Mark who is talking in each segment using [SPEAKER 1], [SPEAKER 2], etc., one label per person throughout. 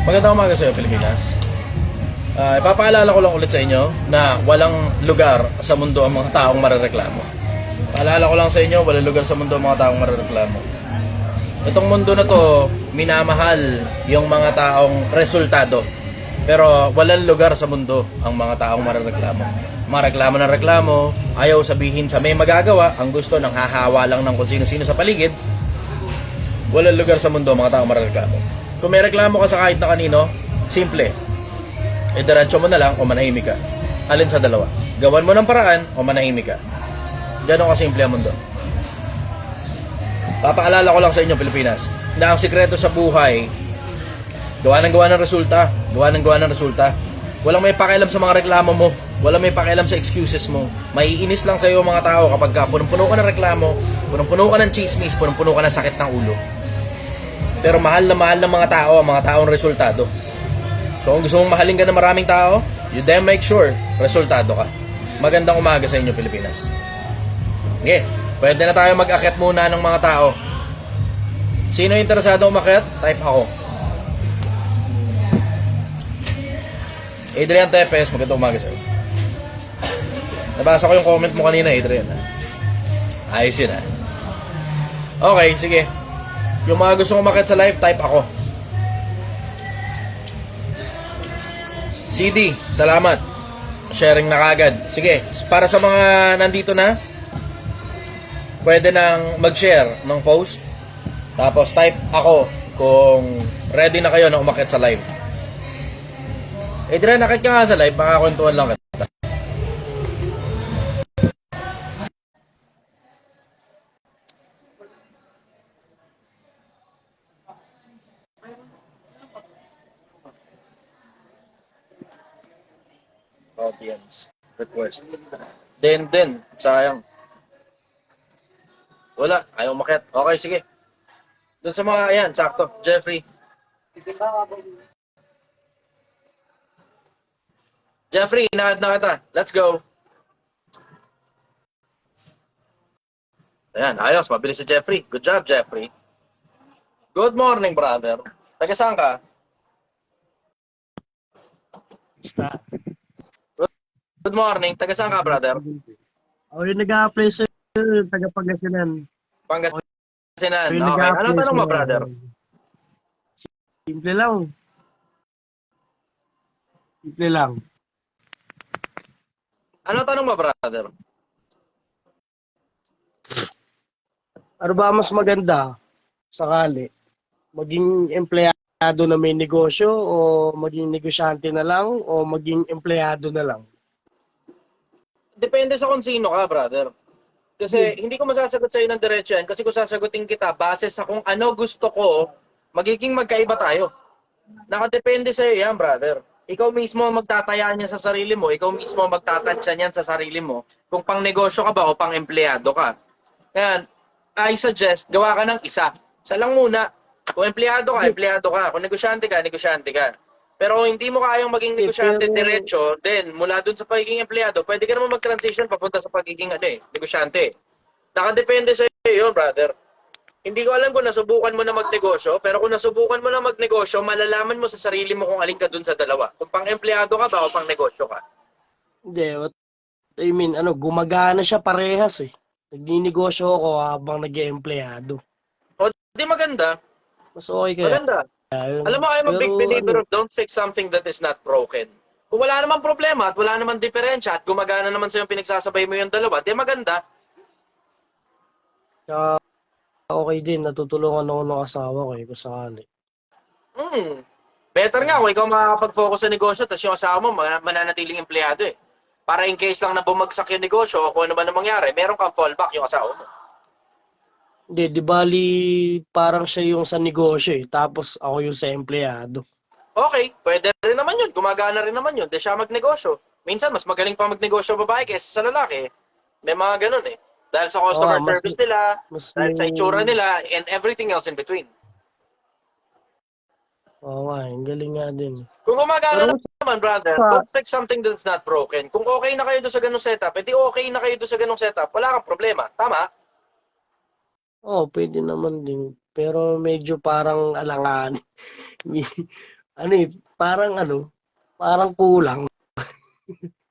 [SPEAKER 1] Magandang umaga sa iyo, Pilipinas. Ipapaalala ko lang ulit sa inyo na walang lugar sa mundo ang mga taong marereklamo. Paalala ko lang sa inyo, walang lugar sa mundo ang mga taong marereklamo. Itong mundo na to, minamahal yung mga taong resultado. Pero walang lugar sa mundo ang mga taong marereklamo. Mga reklamo ng reklamo, ayaw sabihin sa may magagawa, ang gusto ng hahawa lang ng kung sino-sino sa paligid. Walang lugar sa mundo ang mga taong marereklamo. Kung may reklamo ka sa kahit na kanino, simple. Idiretso mo na lang o manahimik ka. Alin sa dalawa? Gawan mo ng paraan o manahimik ka. Ganon kasimple ang mundo. Papaalala ko lang sa inyo, Pilipinas, na ang sikreto sa buhay, gawa ng resulta. Gawa ng resulta. Walang may pakialam sa mga reklamo mo. Walang may pakialam sa excuses mo. Maiinis lang sa iyo mga tao kapag punong-puno ka ng reklamo, punong-puno ka ng chismis, punong-puno ka ng sakit ng ulo. Pero mahal na mahal ng mga tao, ang mga taong resultado. So kung gusto mong mahalin ka ng maraming tao, you damn make sure, resultado ka. Magandang umaga sa inyo, Pilipinas. Okay, pwede na tayo mag-akyat muna ng mga tao. Sino interesado umakyat? Type ako. Adrian Tepes, magandang umaga sa iyo. Nabasa ko yung comment mo kanina, Adrian. Ayos yun, ha? Okay, sige. Yung mga gusto umakyat sa live, type ako. CD, salamat. Sharing na kagad. Sige, para sa mga nandito na, pwede nang mag-share ng post. Tapos type ako kung ready na kayo na umakyat sa live. Adrian, nakit ka nga sa live, makakwentuhan lang kita. Audience request. Den, sayang. Wala, ayaw umakyat. Okay, sige. Doon sa mga, ayan, sakto. Jeffrey. Jeffrey, inaad na kita. Let's go. Ayan, ayos. Mabilis si Jeffrey. Good job, Jeffrey. Good morning, brother. Taga saan ka?
[SPEAKER 2] Basta.
[SPEAKER 1] Good morning. Taga saan ka, brother?
[SPEAKER 2] Ako yung nag-a-apply sa yung taga-Pangasinan.
[SPEAKER 1] Pangasinan.
[SPEAKER 2] Ako yung
[SPEAKER 1] Okay.
[SPEAKER 2] nag-a-apply
[SPEAKER 1] Ano tanong mo,
[SPEAKER 2] sa-
[SPEAKER 1] brother?
[SPEAKER 2] Simple lang. Simple lang.
[SPEAKER 1] Ano tanong mo, brother?
[SPEAKER 2] Ano ba mas maganda sakali? Maging empleyado na may negosyo o maging negosyante na lang o maging empleyado na lang?
[SPEAKER 1] Depende sa kung sino ka, brother. Kasi hindi ko masasagot sa iyo ng diretso yan kasi kung sasagutin kita base sa kung ano gusto ko, magiging magkaiba tayo. Nakadepende sa iyo yan, brother. Ikaw mismo ang magtataya niya sa sarili mo, ikaw mismo ang magtatansya niyan sa sarili mo kung pang negosyo ka ba o pang empleyado ka. Kaya, I suggest, gawa ka ng isa. Isa lang muna. Kung empleyado ka, empleyado ka. Kung negosyante ka, negosyante ka. Pero kung hindi mo kayang maging negosyante diretso, then mula dun sa pagiging empleyado, pwede ka naman mag-transition papunta sa pagiging negosyante. Nakadepende sa iyo, brother. Hindi ko alam kung nasubukan mo na magnegosyo, pero kung nasubukan mo na magnegosyo, malalaman mo sa sarili mo kung alin ka dun sa dalawa. Kung pang empleyado ka ba o pang negosyo ka.
[SPEAKER 2] Hindi, what I mean, gumagana siya parehas eh. Nagninegosyo ako habang nag-empleyado.
[SPEAKER 1] O, di maganda.
[SPEAKER 2] Mas okay kaya.
[SPEAKER 1] Maganda. Alam mo, I'm a big believer of don't fix something that is not broken. Kung wala namang problema at wala namang diferensya at gumagana naman sa yung pinagsasabay mo yung dalawa, di maganda.
[SPEAKER 2] Okay din, natutulungan ako ng asawa ko kung sakali.
[SPEAKER 1] Better nga kung ikaw makakapag-focus sa negosyo tapos yung asawa mo mananatiling empleyado eh. Para in case lang na bumagsak yung negosyo o kung ano man ang mangyari, meron kang fallback yung asawa mo.
[SPEAKER 2] Hindi, di bali parang siya yung sa negosyo eh, tapos ako yung sa empleyado.
[SPEAKER 1] Okay, pwede rin naman yun. Gumagana rin naman yun. Di siya magnegosyo. Minsan, mas magaling pa magnegosyo babae kaysa sa lalaki. May mga ganun eh. Dahil sa customer service nila, dahil sa itsura nila, and everything else in between.
[SPEAKER 2] Oo nga, ang galing nga din.
[SPEAKER 1] Kung gumagana naman, brother,
[SPEAKER 2] sa-
[SPEAKER 1] don't fix something that's not broken. Kung okay na kayo doon sa ganung setup, edi okay na kayo doon sa ganung setup, wala kang problema. Tama?
[SPEAKER 2] Oo, pwede naman din. Pero medyo parang alangan. parang kulang.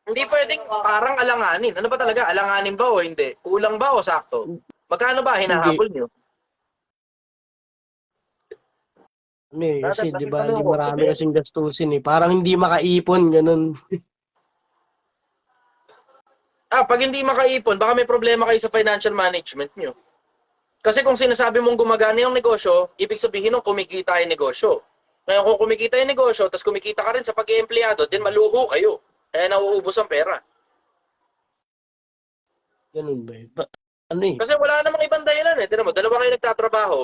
[SPEAKER 1] Hindi pwedeng parang alanganin. Ano ba talaga? Alanganin ba o hindi? Kulang ba o sakto? Magkano ba
[SPEAKER 2] Hindi.
[SPEAKER 1] hinahabol nyo?
[SPEAKER 2] Kasi
[SPEAKER 1] Brother,
[SPEAKER 2] 'di ba,
[SPEAKER 1] nakita mo
[SPEAKER 2] di
[SPEAKER 1] ko.
[SPEAKER 2] marami kasing gastusin eh. Parang hindi makaipon, ganun.
[SPEAKER 1] Pag hindi makaipon, baka may problema kayo sa financial management nyo. Kasi kung sinasabi mong gumagana yung negosyo, ibig sabihin nung kumikita yung negosyo. Ngayon kung kumikita yung negosyo, tapos kumikita ka rin sa pag-iempleyado, din maluho kayo. Kaya nauubos ang pera.
[SPEAKER 2] Ganun ba?
[SPEAKER 1] Kasi wala namang ibang dahilan eh. Tignan mo, dalawa kayo nagtatrabaho.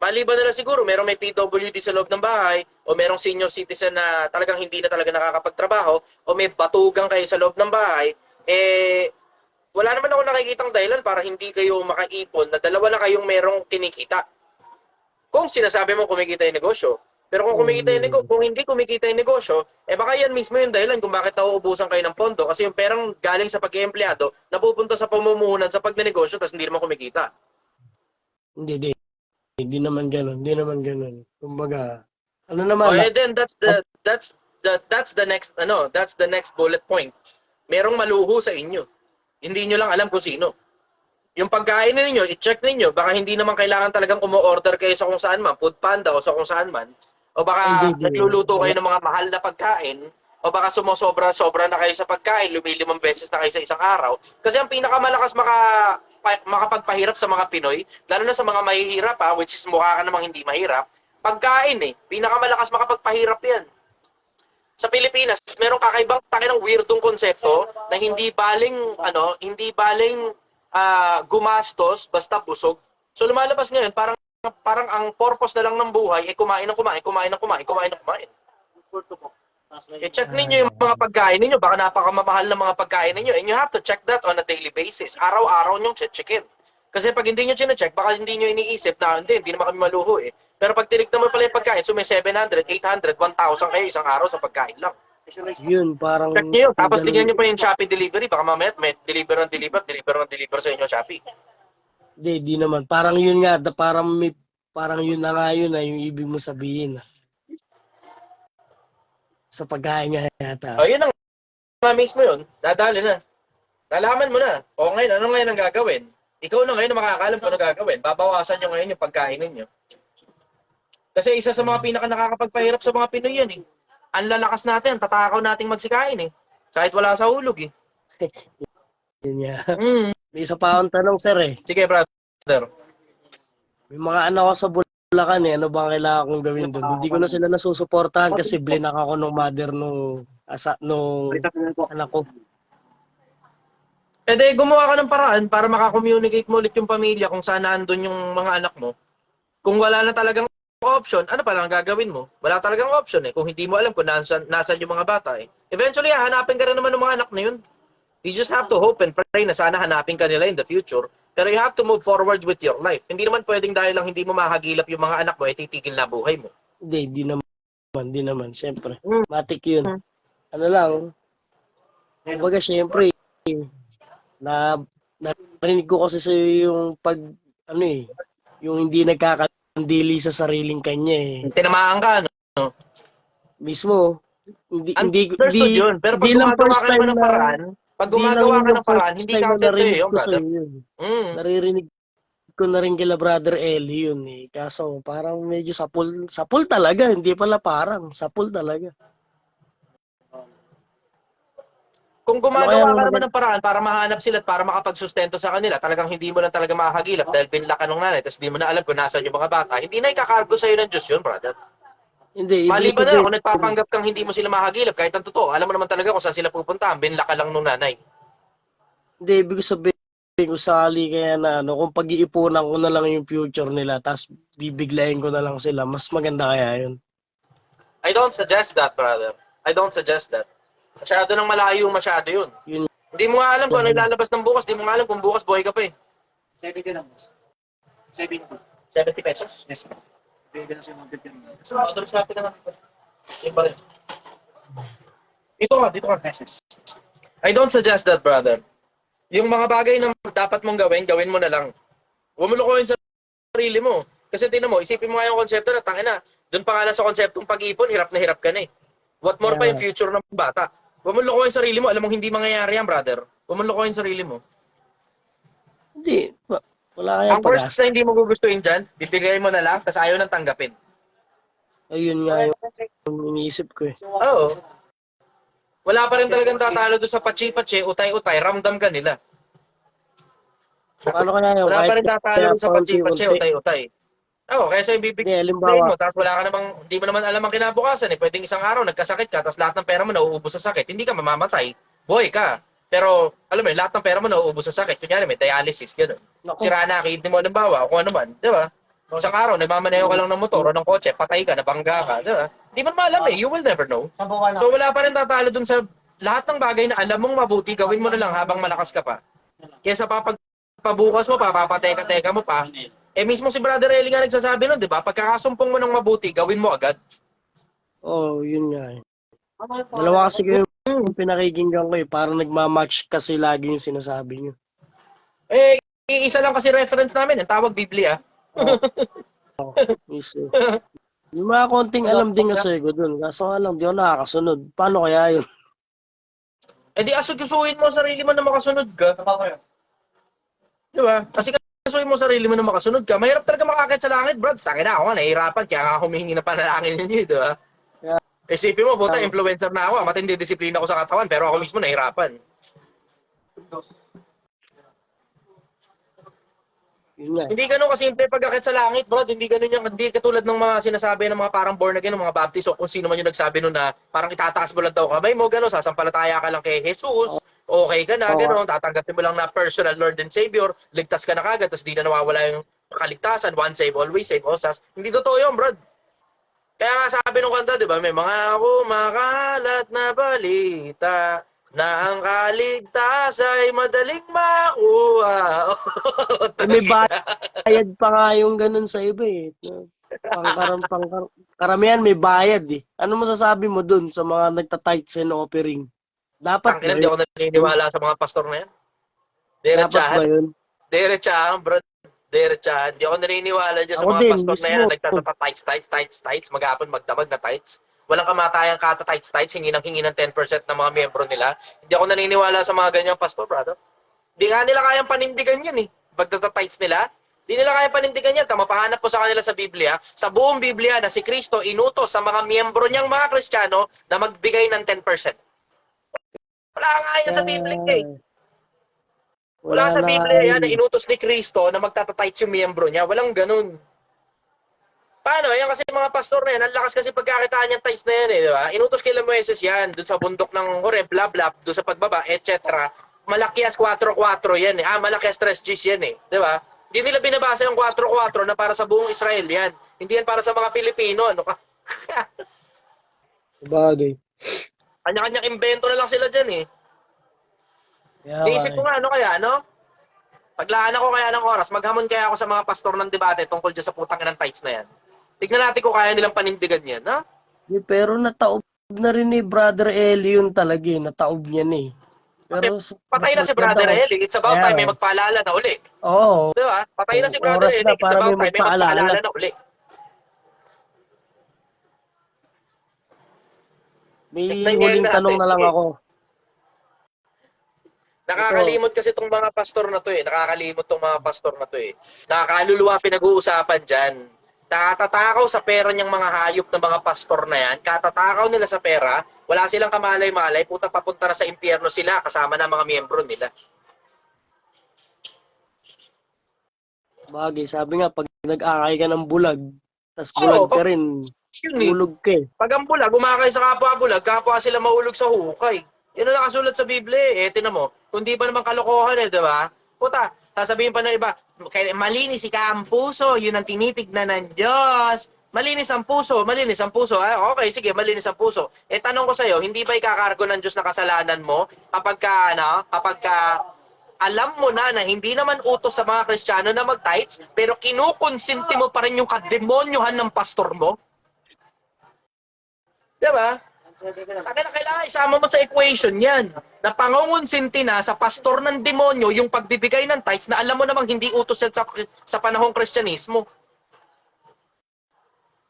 [SPEAKER 1] Maliban na lang siguro, merong may PWD sa loob ng bahay, o merong senior citizen na talagang hindi na talaga nakakapagtrabaho, o may batugang kayo sa loob ng bahay, wala naman ako nakikitang dahilan para hindi kayo makaipon na dalawa na kayong merong kinikita. Kung sinasabi mo kumikita yung negosyo. Pero kung kung hindi kumikita yung negosyo, baka yan mismo yung dahilan kung bakit nauubusan kayo ng pondo kasi yung perang galing sa pag-empleyado napupunta sa pamumuhunan sa pagnenegosyo tapos hindi naman kumikita.
[SPEAKER 2] Hindi. Hindi naman ganun. Hindi naman ganun. Kumbaga, ano naman,
[SPEAKER 1] Then that's the next bullet point. Merong maluho sa inyo. Hindi nyo lang alam kung sino. Yung pagkain ninyo, i-check ninyo, baka hindi naman kailangan talagang umu-order kayo sa kung saan man, Food Panda o sa kung saan man. O baka
[SPEAKER 2] hindi.
[SPEAKER 1] nagluluto kayo
[SPEAKER 2] Wala.
[SPEAKER 1] ng mga mahal na pagkain, o baka sumosobra-sobra na kayo sa pagkain, lumilimang beses na kayo sa isang araw. Kasi ang pinakamalakas makapagpahirap sa mga Pinoy, lalo na sa mga mahihirap which is mukha ka namang hindi mahirap, pagkain pinakamalakas makapagpahirap yan. Sa Pilipinas, merong kakaibang ng weirdong konsepto na hindi baling gumastos basta busog. So lumalabas ngayon parang ang purpose na lang ng buhay ay kumain ng kumain, kumain ng kumain, kumain ng kumain. I-check ninyo yung mga pagkain ninyo, baka napakamamahal ng mga pagkain ninyo and you have to check that on a daily basis. Araw-araw nyong checkin. Kasi pag hindi nyo chine-check, baka hindi nyo iniisip na hindi naman kami maluho eh. Pero pag tinignan mo pala yung pagkain, so may 700, 800, 1,000 kayo isang araw sa pagkain lang.
[SPEAKER 2] Yun, parang
[SPEAKER 1] Check nyo yun. Tapos
[SPEAKER 2] ganun.
[SPEAKER 1] tingnan nyo pa yung Shopee delivery. Baka mamaya may deliver sa inyo Shopee.
[SPEAKER 2] Di naman. Parang yun nga, parang yun na nga yun na yung ibig mo sabihin. Sa pagkain nga yata.
[SPEAKER 1] Yun ang mismo yun. Dadali na. Nalaman mo na. O ngayon, ano ngayon ang gagawin? Ikaw na ngayon ang makakaalam kung ano gagawin. Babawasan nyo ngayon yung pagkain ninyo. Kasi isa sa mga nakakapagpahirap sa mga Pinoy yan eh. Ang lalakas natin, tatakaw nating magsikain eh. Kahit wala sa hulog eh.
[SPEAKER 2] Yun nga.
[SPEAKER 1] Mm.
[SPEAKER 2] May isa pa akong tanong, sir eh.
[SPEAKER 1] Sige, brother.
[SPEAKER 2] May mga anak ko sa Bulacan eh. Ano ba ang kailangan kong gawin doon? Hindi ko na sila nasusuportahan kasi blinak ako nung mother nung anak ko.
[SPEAKER 1] Gumawa ka ng paraan para makakommunicate mo ulit yung pamilya kung saan nandun yung mga anak mo. Kung wala na talagang option, ano pa lang gagawin mo? Wala talagang option eh. Kung hindi mo alam kung nasan yung mga bata eh. Eventually, hanapin ka rin naman ng mga anak na yun. You just have to hope and pray na sana hanapin ka nila in the future. Pero you have to move forward with your life. Hindi naman pwedeng dahil lang hindi mo mahagilap yung mga anak mo, titigil na buhay mo.
[SPEAKER 2] Di naman. Siyempre. Matik yun. Ano lang. Kumbaga, siyempre, narinig ko kasi sa yung yung hindi nagkakandili sa sariling kanya eh.
[SPEAKER 1] Tinamaan ka, no?
[SPEAKER 2] Mismo,
[SPEAKER 1] Understood yun. Pero pag
[SPEAKER 2] hindi lang
[SPEAKER 1] gumagawa
[SPEAKER 2] first
[SPEAKER 1] ka naman
[SPEAKER 2] time
[SPEAKER 1] ng
[SPEAKER 2] na
[SPEAKER 1] paraan, pag
[SPEAKER 2] hindi lang
[SPEAKER 1] gumagawa
[SPEAKER 2] yun
[SPEAKER 1] ka
[SPEAKER 2] yung
[SPEAKER 1] ng paraan,
[SPEAKER 2] first
[SPEAKER 1] hindi
[SPEAKER 2] time na
[SPEAKER 1] counted sa'yo
[SPEAKER 2] narinig
[SPEAKER 1] yun,
[SPEAKER 2] ko
[SPEAKER 1] brother.
[SPEAKER 2] sa'yo yun. Naririnig ko na rin kila Brother Eli yun eh. Kaso parang medyo sapul talaga. Hindi pala parang, sapul talaga.
[SPEAKER 1] Kung
[SPEAKER 2] Ano kaya
[SPEAKER 1] gumagawa ka naman
[SPEAKER 2] maganda?
[SPEAKER 1] ng paraan para mahanap sila at para makapagsustento sa kanila, talagang hindi mo lang talaga makakagilap dahil binla ka nung nanay, tapos hindi mo na alam kung nasaan yung mga bata, hindi na ikakargo sa'yo ng Diyos yun, brother.
[SPEAKER 2] Hindi, ibig
[SPEAKER 1] Maliban na lang
[SPEAKER 2] sabihin,
[SPEAKER 1] kung nagpapanggap kang hindi mo sila makakagilap, kahit ang totoo, alam mo naman talaga kung saan sila pupunta, binla ka lang nung nanay.
[SPEAKER 2] hindi, ibig sabihin kung sakali kaya na kung pag-iipunan ko na lang yung future nila, tapos bibiglayin ko na lang sila, mas maganda kaya yun.
[SPEAKER 1] I don't suggest that, brother. I don't suggest that. Masyado nang malayo masyado yun.
[SPEAKER 2] Yun
[SPEAKER 1] Hindi mo nga alam kung ano ilalabas ng bukas, hindi mo nga alam kung bukas buhay ka pa eh.
[SPEAKER 3] 70 lang, boss. 70.
[SPEAKER 1] 70 pesos?
[SPEAKER 3] Yes, boss. Bigyan na siya ng bigyan.
[SPEAKER 1] So, sabi na nga. Yung pa rin. Dito ka.
[SPEAKER 3] Pesos.
[SPEAKER 1] I don't suggest that, brother. Yung mga bagay na dapat mong gawin mo na lang. Huwag mo lukuhin sa sarili mo. Kasi tinan mo, isipin mo nga yung konsepto na tangina. Doon pa nga lang sa konseptong pag-ipon, hirap na hirap ka na eh. What more pa yung future ng bata? Huwag mo lokohin sarili mo. Alam mong hindi mangyayari yan, brother. Huwag mo lokohin sarili mo.
[SPEAKER 2] Hindi. Wala kaya
[SPEAKER 1] Ang worst
[SPEAKER 2] pag-asa.
[SPEAKER 1] na hindi mo gugustuhin dyan, bibigay mo na lang, tapos ayaw nang tanggapin.
[SPEAKER 2] Ayun nga yung iniisip ko eh.
[SPEAKER 1] Oo. Wala pa rin talagang tatalo doon sa pachi-pachi, utay-utay, ramdam ka nila.
[SPEAKER 2] Paano kaya yung
[SPEAKER 1] Wala pa
[SPEAKER 2] kahit
[SPEAKER 1] rin tatalo
[SPEAKER 2] kaya
[SPEAKER 1] doon sa pachi-pachi,
[SPEAKER 2] paunti-unti?
[SPEAKER 1] utay-utay. Oo, kaya sa'yo
[SPEAKER 2] Hindi,
[SPEAKER 1] bibigay
[SPEAKER 2] halimbawa,
[SPEAKER 1] mo, tapos wala ka namang, hindi mo naman alam ang kinabukasan eh. Pwedeng isang araw, nagkasakit ka, tapos lahat ng pera mo nauubos sa sakit. Hindi ka mamamatay. Buhay ka. Pero, alam mo yun, lahat ng pera mo nauubos sa sakit. Kunyari, may dialysis, gano'n.
[SPEAKER 2] naku,
[SPEAKER 1] Sira na, kidney mo, halimbawa, o kung ano man. Di ba? Isang araw, nagmamaneho ka lang ng motor o ng kotse, patay ka, nabangga ka. Di ba? Hindi mo naman alam eh. You will never know.
[SPEAKER 3] Sa buwan
[SPEAKER 1] So, wala pa rin tatalo dun sa lahat ng bagay na alam mong mabuti, gawin mo na lang habang malakas ka pa. Kesa pabukas mo pa, papateka-teka mo pa, eh mismo si Brother Eli nga nagsasabi nun, di ba? Pagkakasumpong mo ng mabuti, gawin mo agad.
[SPEAKER 2] yun nga eh. Dalawa kasi yung pinakikinggan ko eh. Parang nagmamatch kasi lagi yung sinasabi niyo.
[SPEAKER 1] Eh, isa lang kasi reference namin, ang tawag Biblia.
[SPEAKER 2] Isa. Yung mga konting alam din kasi ko dun. Kaso nga lang, di ako nakakasunod. Paano kaya yun?
[SPEAKER 1] Eh di asusuin mo sarili mo na makasunod ka. Di ba? Kasi asusuin mo sarili mo na makasunod ka. Mahirap talaga makakit sa langit, bro. Tangin na ako nga, nahihirapan. Kaya nga ako humihingi ng panalangin ninyo, di ba?
[SPEAKER 2] Yeah.
[SPEAKER 1] Isipin mo, buta, influencer na ako. Matindi disiplina ko sa katawan, pero ako mismo nahihirapan.
[SPEAKER 2] Yun nga.
[SPEAKER 1] Hindi ganun kasimple pagkakit sa langit, bro. Hindi ganun yung, hindi katulad ng mga sinasabi ng mga parang born again, ng mga baptist, o kung sino man yung nagsabi nun na parang itataas mo lang daw kamay mo, gano'n, sasampalataya ka lang kay Jesus, okay ka na, gano'n, tatanggapin mo lang na personal Lord and Savior, ligtas ka na kagad, tapos di na nawawala yung kaligtasan, once save, always save, osas. Hindi totoo yun, bro. Kaya nga sabi nung kanta, di ba, may mga kumakalat na balita na ang kaligtas ay madaling makuha.
[SPEAKER 2] May bayad pa nga yung ganun sa iba eh. Karamihan may bayad eh. Ano masasabi mo dun sa mga nagta-tights and offering? Dapat ba
[SPEAKER 1] Tangina, hindi
[SPEAKER 2] yun?
[SPEAKER 1] ako naniniwala sa mga pastor na yan.
[SPEAKER 2] Dapat ba
[SPEAKER 1] Diretsahan.
[SPEAKER 2] yun?
[SPEAKER 1] Diretsahan, bro. Diretsahan. Hindi ako naniniwala dyan sa
[SPEAKER 2] Ako
[SPEAKER 1] mga
[SPEAKER 2] din,
[SPEAKER 1] pastor na yan
[SPEAKER 2] mismo.
[SPEAKER 1] na nagtata-tights, maghapon magdamag na tights. Walang kamatayang kata-tights, hingi ng 10% ng mga miyembro nila. Hindi ako naniniwala sa mga ganyang pastor, brother. Hindi nga nila kayang panindigan yan eh. Pagtata-tights nila, hindi nila kayang panindigan yan. Mapahanap po sa kanila sa Biblia, sa buong Biblia na si Kristo inutos sa mga miyembro niyang mga Kristiyano na magbigay ng 10%. Wala nga yan sa Biblia eh. Wala sa
[SPEAKER 2] na
[SPEAKER 1] Biblia yan na inutos ni Kristo na magtata-tights yung miyembro niya. Walang ganun. Paano? Yan kasi mga pastor na yan, ang lakas kasi pagkakitaan yung tithes na yan eh, di ba? Inutos kila Moises yan, dun sa bundok ng Horeb, bla bla, dun sa pagbaba, etc. Malakias 4-4 yan eh. Malakias 3 Gs yan eh, di ba? Hindi nila binabasa yung 4-4 na para sa buong Israel yan. Hindi yan para sa mga Pilipino, ano ka?
[SPEAKER 2] Bagay.
[SPEAKER 1] Kanya-kanyang invento na lang sila dyan eh.
[SPEAKER 2] Kaya
[SPEAKER 1] Naisip ko nga, ano kaya, no? Paglaan ako kaya ng oras, maghamon kaya ako sa mga pastor ng debate tungkol dyan sa putang ng tithes na yan. Tignan natin kung kaya nilang panindigan yan, ha?
[SPEAKER 2] Pero nataob na rin ni Brother Eli yun talaga eh. Nataob niya eh. Pero
[SPEAKER 1] Patay na si Brother Eli. It's about time may magpaalala na uli.
[SPEAKER 2] Oo.
[SPEAKER 1] Di ba? Patay na si Brother
[SPEAKER 2] Oras
[SPEAKER 1] Eli.
[SPEAKER 2] na
[SPEAKER 1] It's
[SPEAKER 2] para
[SPEAKER 1] about
[SPEAKER 2] may
[SPEAKER 1] time may magpaalala
[SPEAKER 2] magpaalala.
[SPEAKER 1] na uli.
[SPEAKER 2] May
[SPEAKER 1] Tignan
[SPEAKER 2] huling
[SPEAKER 1] natin.
[SPEAKER 2] tanong na lang ako.
[SPEAKER 1] Nakakalimot kasi itong mga pastor na to eh. Nakakalimot itong mga pastor na to eh. Nakakaluluwa pinag-uusapan dyan. Katatakaw sa pera niyang mga hayop na mga pastor na yan. Katatakaw nila sa pera. Wala silang kamalay-malay. Puta papunta na sa impyerno sila kasama ng mga miyembro nila.
[SPEAKER 2] Bagay, sabi nga, pag nag-akay ka ng bulag, tas bulag ka rin, ulog ka eh.
[SPEAKER 1] Pag ang bulag, umakay sa kapwa bulag, kapwa sila maulog sa hukay. Yan ang nakasulat sa Biblia eh. Tinan mo, kung di ba naman kalokohan eh, di ba? Puta, sasabihin pa ng iba, malinis ika ang puso, yun ang tinitignan ng Diyos. Malinis ang puso, malinis ang puso. Okay, sige, malinis ang puso. Eh, tanong ko sa'yo, hindi ba ikakargo ng Diyos na kasalanan mo kapag alam mo na hindi naman utos sa mga Kristiyano na mag-tithes, pero kinukonsinti mo pa rin yung kademonyohan ng pastor mo? Diba? Kailangan isama mo sa equation yan. Na pangungonsinti na sa pastor ng demonyo yung pagbibigay ng tithes na alam mo namang hindi utos yan sa panahong Kristyanismo.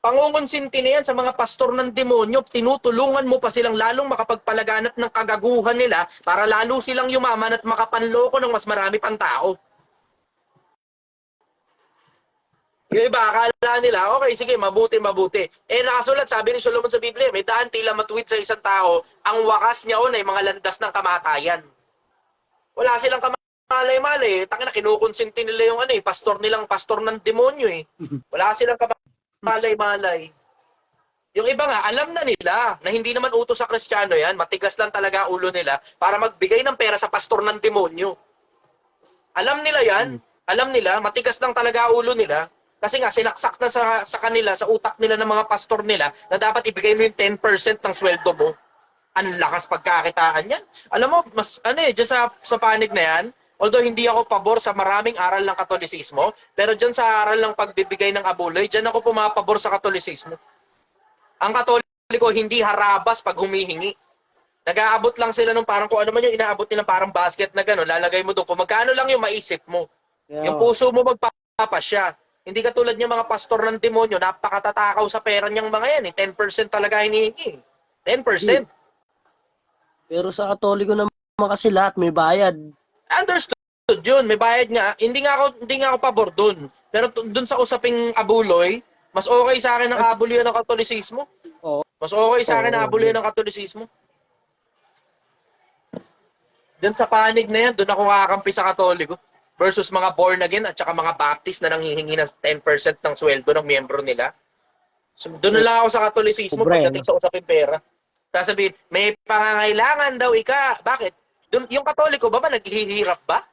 [SPEAKER 1] Pangungonsinti na yan sa mga pastor ng demonyo, tinutulungan mo pa silang lalong makapagpalaganap ng kagaguhan nila para lalo silang yumaman at makapanloko ng mas marami pang tao. Yung iba, akala nila, okay, sige, mabuti. Nakasulat, sabi ni Solomon sa Biblia, may daan tila matuwid sa isang tao, ang wakas niya ay mga landas ng kamatayan. Wala silang kamalay-malay. Tangina, kinukonsinti nila yung pastor nilang pastor ng demonyo eh. Wala silang kamalay-malay. Yung iba nga, alam na nila na hindi naman utos sa Kristiyano yan, matigas lang talaga ulo nila para magbigay ng pera sa pastor ng demonyo. Alam nila yan, alam nila, matigas lang talaga ulo nila. Kasi nga, sinaksak na sa kanila, sa utak nila ng mga pastor nila na dapat ibigay mo yung 10% ng sweldo mo. Ang lakas pagkakitaan yan. Alam mo, mas dyan sa panig na yan, although hindi ako pabor sa maraming aral ng Katolisismo, pero dyan sa aral ng pagbibigay ng abuloy, dyan ako pumapabor sa Katolisismo. Ang Katoliko hindi harabas pag humihingi. Nag-aabot lang sila ng parang kung ano man yung inaabot nilang parang basket na gano'n, lalagay mo doon. Kung magkano lang yung maisip mo.
[SPEAKER 2] Yeah.
[SPEAKER 1] Yung puso mo magpapasya. Hindi katulad yung mga pastor ng demonyo, napakatatakaw sa pera niyang mga yan. 10% talaga hinihingi. 10%.
[SPEAKER 2] Pero sa Katoliko naman kasi lahat may bayad.
[SPEAKER 1] Understood yun, may bayad nga. Hindi nga ako pabor doon. Pero doon sa usaping abuloy, mas okay sa akin ang abuloy ng Katolisismo.
[SPEAKER 2] Oo.
[SPEAKER 1] Mas okay sa akin ang
[SPEAKER 2] Oo.
[SPEAKER 1] abuloy ng Katolisismo. Doon sa panig na yan, doon ako kakampi sa Katoliko versus mga born again at saka mga Baptist na nanghihingi ng 10% ng sweldo ng miyembro nila. So, doon na lang ako sa Katolisismo
[SPEAKER 2] Pobre,
[SPEAKER 1] pagdating sa usaping pera. Sasabihin, may pangangailangan daw bakit? Yung Katoliko ba naghihirap ba?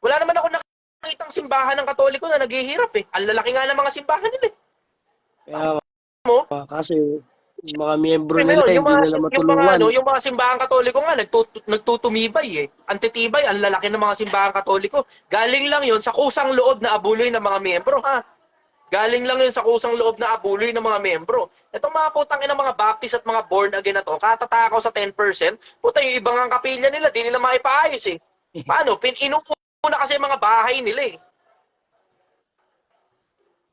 [SPEAKER 1] Wala naman ako nakitang simbahan ng Katoliko na naghihirap eh. Ang lalaki nga ng mga simbahan nila eh.
[SPEAKER 2] Kaya
[SPEAKER 1] Mo?
[SPEAKER 2] kasi yung mga miyembro
[SPEAKER 1] Pero
[SPEAKER 2] nila
[SPEAKER 1] yung
[SPEAKER 2] hindi nila matulungan.
[SPEAKER 1] yung mga simbahan Katoliko nga nagtutumibay eh. Antitibay, ang lalaki ng mga simbahan Katoliko. Galing lang 'yon sa kusang loob na abuloy ng mga miyembro ha. Galing lang 'yon sa kusang loob na abuloy ng mga miyembro. Itong mga putang ina mga Baptist at mga born again na to, katatakaw sa 10%, puta yung ibang ang kapilya nila, di nila maipaayos eh. Paano? Inuuna kasi yung mga bahay nila eh.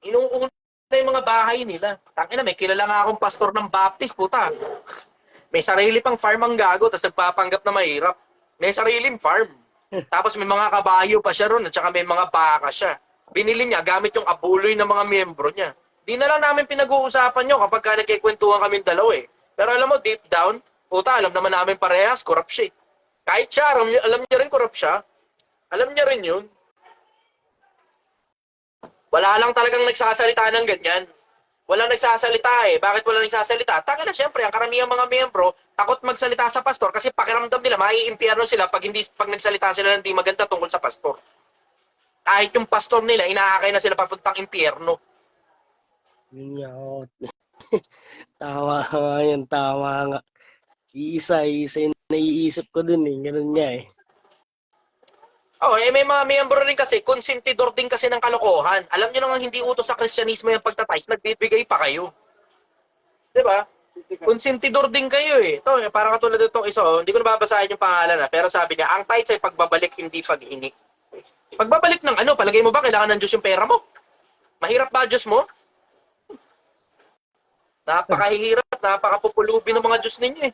[SPEAKER 1] Inuuna yung mga bahay nila. Tangina, may kilala nga akong pastor ng Baptist, puta. May sarili pang farm ang gago, tapos nagpapanggap na mahirap. May sariling farm. Tapos may mga kabayo pa siya ron, at saka may mga baka siya. Binili niya gamit yung abuloy ng mga miyembro niya. Di na lang namin pinag-uusapan yun kapag ka nagkikwentuhan kami dalawa eh. Pero alam mo, deep down, puta, alam naman namin parehas, corrupt siya. Kahit siya, alam niya rin corrupt siya. Alam niya rin yun. Wala lang talagang nagsasalita ng ganyan. Walang nagsasalita eh. Bakit walang nagsasalita? Taka na syempre, ang karamihang mga miyembro, takot magsalita sa pastor kasi pakiramdam nila, maiimpyerno sila pag nagsalita sila ng di maganda tungkol sa pastor. Kahit yung pastor nila, inaakay na sila papuntang impyerno.
[SPEAKER 2] Yun nga, oh. Tama nga yan, tama nga. Isa yung naiisip ko dun eh. Ganun nga eh.
[SPEAKER 1] Oh, may mga miyembro rin kasi, konsentidor din kasi ng kalokohan. Alam niyo naman hindi utos sa Kristyanismo yung pagtatice, nagbibigay pa kayo. 'Di ba? Konsentidor din kayo eh. Ito, para katulad itong isa, hindi ko nababasahin yung pangalan pero sabi niya, ang tithes ay pagbabalik, hindi paghingi. Pagbabalik ng ano? Palagay mo ba kailangan ng Diyos yung pera mo? Mahirap ba Diyos mo? Napakahihirap, napakapupulubi ng mga Diyos ninyo eh.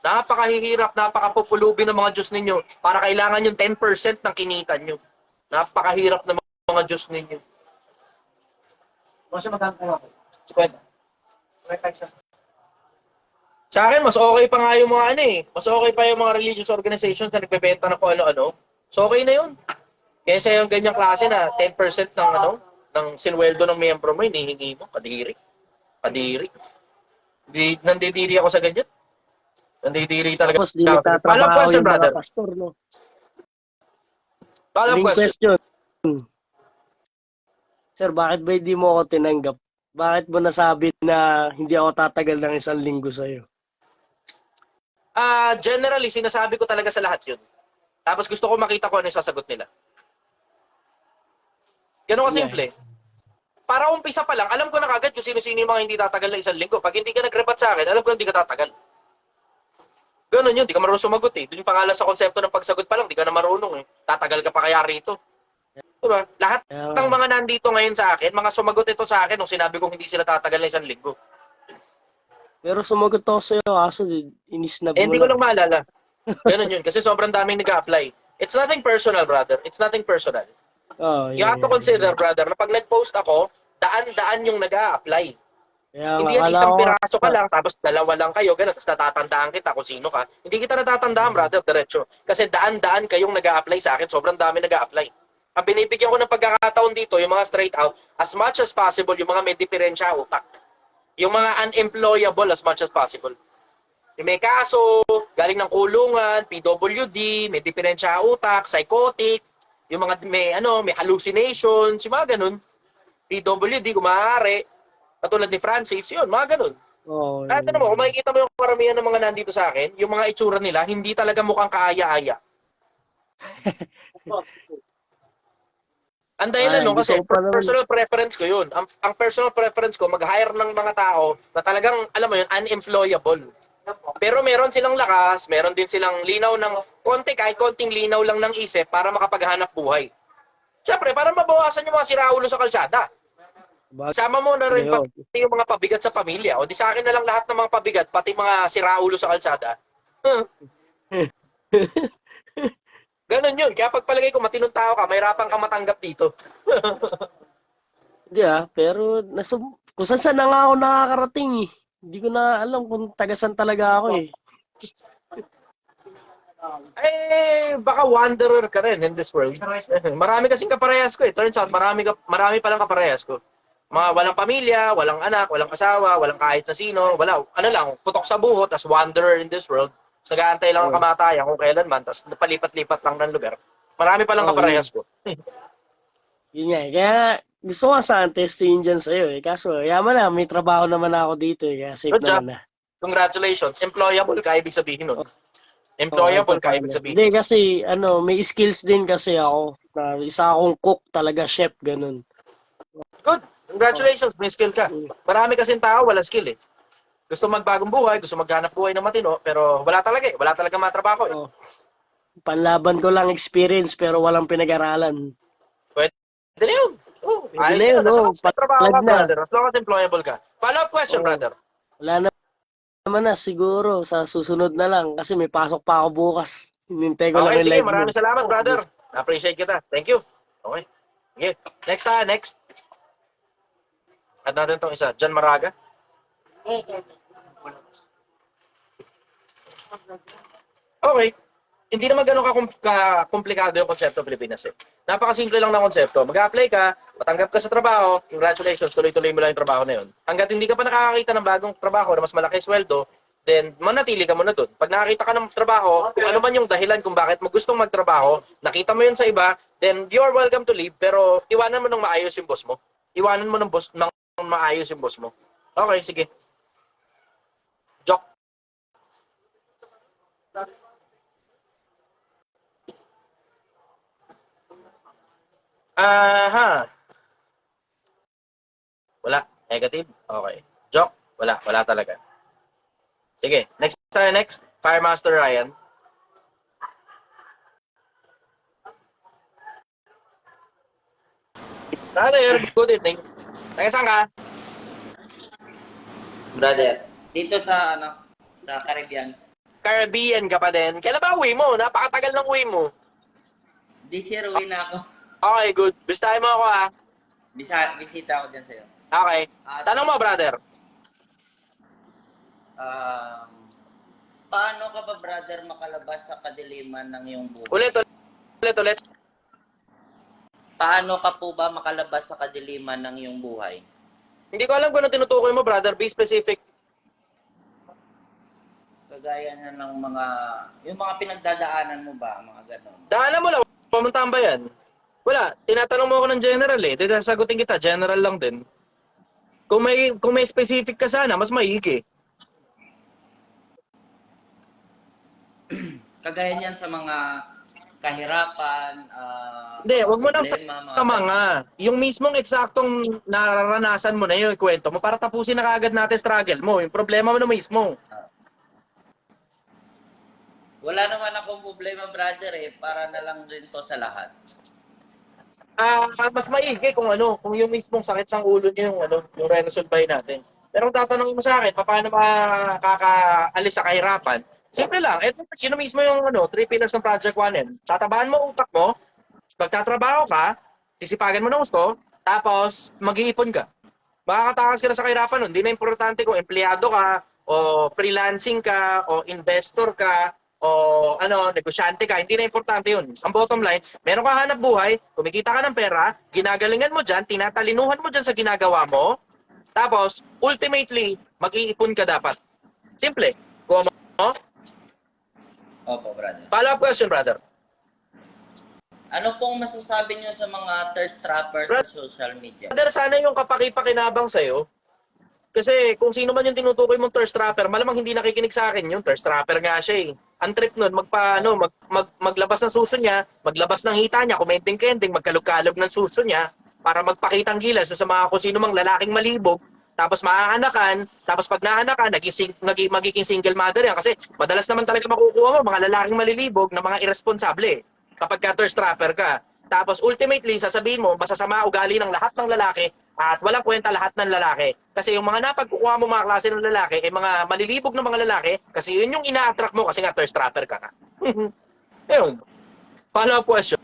[SPEAKER 1] Napakahihirap, napakapupulubi ng mga Diyos ninyo para kailangan yung 10% ng kinita nyo. Napakahirap ng mga Diyos ninyo.
[SPEAKER 3] Kasi magkano ako? 50.
[SPEAKER 1] Sa akin, mas okay pa nga yung mga mas okay pa yung mga religious organizations na nagbebenta ng kung ano-ano. So okay na yun. Kaysa yung ganyang klase na 10% ng sinweldo ng miyembro mo, hinihingi mo, kadiri. Kadiri. Nandidiri ako sa ganyan. Nandidiri talaga.
[SPEAKER 2] Tapos di
[SPEAKER 1] Follow-up
[SPEAKER 2] nagtatrabaho
[SPEAKER 1] question,
[SPEAKER 2] yung
[SPEAKER 1] brother.
[SPEAKER 2] mga pastor, no?
[SPEAKER 1] Follow-up
[SPEAKER 2] Huling
[SPEAKER 1] question.
[SPEAKER 2] Sir, bakit ba hindi mo ako tinanggap? Bakit mo nasabi na hindi ako tatagal ng 1 linggo sa'yo?
[SPEAKER 1] Generally, sinasabi ko talaga sa lahat yun. Tapos gusto ko makita ko ano yung sasagot nila. Ganun kasimple. Para umpisa pa lang, alam ko na kagad kung sino-sino yung mga hindi tatagal na 1 linggo. Pag hindi ka nag-rebat sa akin, alam ko na hindi ka tatagal. Ganun yun, di ka marunong sumagot eh. Doon yung pangalan sa konsepto ng pagsagot pa lang, di ka na marunong eh. Tatagal ka pa kaya rito. Diba? Lahat
[SPEAKER 2] Kaya
[SPEAKER 1] ng
[SPEAKER 2] nga.
[SPEAKER 1] mga nandito ngayon sa akin, mga sumagot ito sa akin nung sinabi kong hindi sila tatagal na 1 linggo.
[SPEAKER 2] Pero sumagot ako sa'yo, kaso inisnab
[SPEAKER 1] Eh,
[SPEAKER 2] mo
[SPEAKER 1] hindi ko
[SPEAKER 2] lang.
[SPEAKER 1] lang maalala. Ganun yun. Kasi sobrang daming nag-a-apply. It's nothing personal, brother. It's nothing personal.
[SPEAKER 2] Oo,
[SPEAKER 1] You have to
[SPEAKER 2] yun.
[SPEAKER 1] consider, brother, na pag nag-post ako, daan-daan yung nag-a-apply.
[SPEAKER 2] Kaya nga,
[SPEAKER 1] Hindi yan
[SPEAKER 2] akala
[SPEAKER 1] isang
[SPEAKER 2] ko
[SPEAKER 1] piraso ka
[SPEAKER 2] nga,
[SPEAKER 1] lang, tapos dalawa lang kayo, ganun, tapos natatandaan kita kung sino ka. Hindi kita natatandaan, brother, diretso. Kasi daan-daan kayong nag-a-apply sa akin, sobrang dami nag-a-apply. Ang binibigyan ko ng pagkakataon dito, yung mga straight out, as much as possible, yung mga may diferensya utak. Yung mga unemployable as much as possible. Yung may kaso, galing ng kulungan, PWD, may diferensya utak, psychotic, yung mga may hallucinations, yung mga ganun. PWD, kung maaari, katulad ni Francis, yun, mga ganun.
[SPEAKER 2] oo,
[SPEAKER 1] Kahit ano mo, kung makikita mo yung karamihan ng mga nandito sa akin, yung mga itsura nila, hindi talaga mukhang kaaya-aya. Ang dahilan no,
[SPEAKER 2] gusto
[SPEAKER 1] kasi
[SPEAKER 2] ko pa naman.
[SPEAKER 1] personal preference ko yun. Ang personal preference ko, mag-hire ng mga tao na talagang, alam mo yun, unemployable. Pero meron silang lakas, meron din silang linaw ng konti, kahit konting linaw lang ng isip para makapaghanap buhay. Siyempre, para mabawasan yung mga siraulo sa kalsada. Sama mo na rin
[SPEAKER 2] Bagay,
[SPEAKER 1] pati yung mga pabigat sa pamilya. O di sa akin na lang lahat ng mga pabigat, pati mga siraulo sa kalsada. Ganon yun. Kaya pagpalagay ko matinong tao ka, mahirapan ka matanggap dito.
[SPEAKER 2] Hindi pero kung saan na nga ako nakakarating eh. Hindi ko na alam kung tagasan talaga ako eh.
[SPEAKER 1] Eh, baka wanderer ka rin in this world. Marami kasing kaparehas ko eh. Turns out, marami palang kaparehas ko. Mga walang pamilya, walang anak, walang asawa, walang kahit na sino, wala. Ano lang, putok sa buhot, as wanderer in this world. Nag-aantay lang ang
[SPEAKER 2] Oh,
[SPEAKER 1] kamatayan kung kailan man, tapos palipat-lipat lang ng lugar. Marami palang
[SPEAKER 2] yun.
[SPEAKER 1] kaparehas ko.
[SPEAKER 2] Yun nga eh. Kaya gusto ko sana testingin dyan sa'yo eh. Kaso, yaman na, may trabaho naman ako dito eh. Kaya safe
[SPEAKER 1] Good job.
[SPEAKER 2] naman na.
[SPEAKER 1] Congratulations. Employable ka, ibig sabihin nun.
[SPEAKER 2] Oh, kahit
[SPEAKER 1] Employable
[SPEAKER 2] pa
[SPEAKER 1] ka, ibig
[SPEAKER 2] paano.
[SPEAKER 1] sabihin
[SPEAKER 2] Hindi
[SPEAKER 1] nun.
[SPEAKER 2] kasi, may skills din kasi ako. Na isa akong cook talaga, chef, ganun.
[SPEAKER 1] Good.
[SPEAKER 2] Oh,
[SPEAKER 1] Congratulations, may skill ka.
[SPEAKER 2] mm,
[SPEAKER 1] Marami kasing tao, walang skill eh. Gusto magbagong buhay, gusto maghanap buhay ng matino, pero wala talaga eh. Wala talaga matrabaho eh.
[SPEAKER 2] oh. Panlaban ko lang experience pero walang pinag-aralan.
[SPEAKER 1] Pwede na yun. Oh,
[SPEAKER 2] Pwede
[SPEAKER 1] ayos
[SPEAKER 2] na
[SPEAKER 1] na
[SPEAKER 2] yun,
[SPEAKER 1] yun. As long as may trabaho
[SPEAKER 2] palag
[SPEAKER 1] ka,
[SPEAKER 2] na.
[SPEAKER 1] brother. As long as employable ka. Follow-up question,
[SPEAKER 2] Oh,
[SPEAKER 1] brother.
[SPEAKER 2] wala naman na, siguro. Sa susunod na lang. Kasi may pasok pa ako bukas. Hinintay ko lang
[SPEAKER 1] Okay,
[SPEAKER 2] yung
[SPEAKER 1] sige.
[SPEAKER 2] live mo.
[SPEAKER 1] Maraming salamat, brother.
[SPEAKER 2] Yes.
[SPEAKER 1] Appreciate kita. Thank you. Okay. Sige. Next tayo, next. Add natin tong isa. John Maraga. Okay. Hindi naman ganun ka-komplikado yung konsepto Pilipinas eh. Napakasimple lang ng konsepto. Mag-apply ka, matanggap ka sa trabaho, congratulations, tuloy-tuloy mo lang yung trabaho na yun. Hanggat hindi ka pa nakakakita ng bagong trabaho na mas malaki sweldo, then manatili ka muna doon. Pag nakakita ka ng trabaho, kung ano man yung dahilan kung bakit mo gustong magtrabaho, nakita mo yun sa iba, then you're welcome to leave, pero iwanan mo ng maayos yung boss mo. Iwanan mo ng maayos yung boss mo. Okay, sige. Joke. Aha. Wala. Negative? Okay. Joke? Wala. Wala talaga. Sige. Next tayo. Next. Firemaster Ryan. Brother, good evening. Taga saan ka?
[SPEAKER 4] Brother, dito sa sa Caribbean.
[SPEAKER 1] Caribbean ka pa din. Kailan ba uwi mo? Napakatagal ng uwi mo.
[SPEAKER 4] This year uwi na ako.
[SPEAKER 1] Okay, good. Bistahin mo ako ha.
[SPEAKER 4] Bisita ako dyan sa'yo.
[SPEAKER 1] Okay.
[SPEAKER 4] At
[SPEAKER 1] Tanong mo, brother.
[SPEAKER 4] um, paano ka ba, brother, makalabas sa kadiliman ng iyong buhay?
[SPEAKER 1] Ulit.
[SPEAKER 4] Paano ka po ba makalabas sa kadiliman ng iyong buhay?
[SPEAKER 1] Hindi ko alam kung ano tinutukoy mo, brother. Be specific.
[SPEAKER 4] Kagaya na ng yung mga pinagdadaanan mo ba, mga ganon?
[SPEAKER 1] Daanan mo lang. Pumuntahan ba yan? Wala. Tinatanong mo ako ng general eh. Sasagutin kita. General lang din. Kung may specific ka sana, mas maigi.
[SPEAKER 4] Kagaya niyan sa mga kahirapan,
[SPEAKER 1] Hindi,
[SPEAKER 4] mga
[SPEAKER 1] wag mo nang
[SPEAKER 4] problema, mga
[SPEAKER 1] sa
[SPEAKER 4] ganon.
[SPEAKER 1] mga. Yung mismong eksaktong nararanasan mo na yung kwento mo para tapusin na kagad natin struggle mo. Yung problema mo na mismo.
[SPEAKER 4] Wala naman akong problema, brother, para na lang rin to sa lahat.
[SPEAKER 1] Mas maigi kung ano, kung yung mismong sakit ng ulo niyo yung ano, yung re-resolve natin. Pero kung tatanungin mo sa akin, paano makakaalis sa kahirapan? Simple lang. Ito, yun mismo yung ano, 3 pillars ng Project 1M. Tatabahan mo utak mo, magtatrabaho ka, sisipagan mo ng gusto, tapos mag-iipon ka. Makakatakas ka na sa kahirapan nun. Hindi na importante kung empleyado ka, o freelancing ka, o investor ka, o ano, negosyante ka. Hindi na importante yun. Ang bottom line, meron ka hanap buhay, kumikita ka ng pera, ginagalingan mo dyan, tinatalinuhan mo dyan sa ginagawa mo, tapos, ultimately, mag-iipon ka dapat. Simple. Kuha mo?
[SPEAKER 4] Opo, brother.
[SPEAKER 1] Follow-up question, brother.
[SPEAKER 4] Ano pong masasabi niyo sa mga thirst trappers sa social media?
[SPEAKER 1] Brother, sana yung kapaki-pakinabang sa'yo. Kasi kung sino man yung tinutukoy mong thirst trapper, malamang hindi nakikinig sa akin yung thirst trapper nga siya eh. Ang trip nun, maglabas ng suso niya, maglabas ng hita niya, kumending-kending, magkalog-kalog ng suso niya, para magpakitang gilas sa mga kung sino mang lalaking malibog, tapos maaanakan, tapos pag naanakan, magiging single mother yan. Kasi madalas naman talaga makukuha mo mga lalaking malilibog na mga irresponsable kapag ka thirst trapper ka. Tapos ultimately, sasabihin mo, masasama ugali ng lahat ng lalaki at walang kwenta lahat ng lalaki. Kasi yung mga napagkukuha mo mga klase ng lalaki ay mga malilibog ng mga lalaki kasi yun yung ina-attract mo kasi nga thirst trapper ka. Ayun. Follow-up question.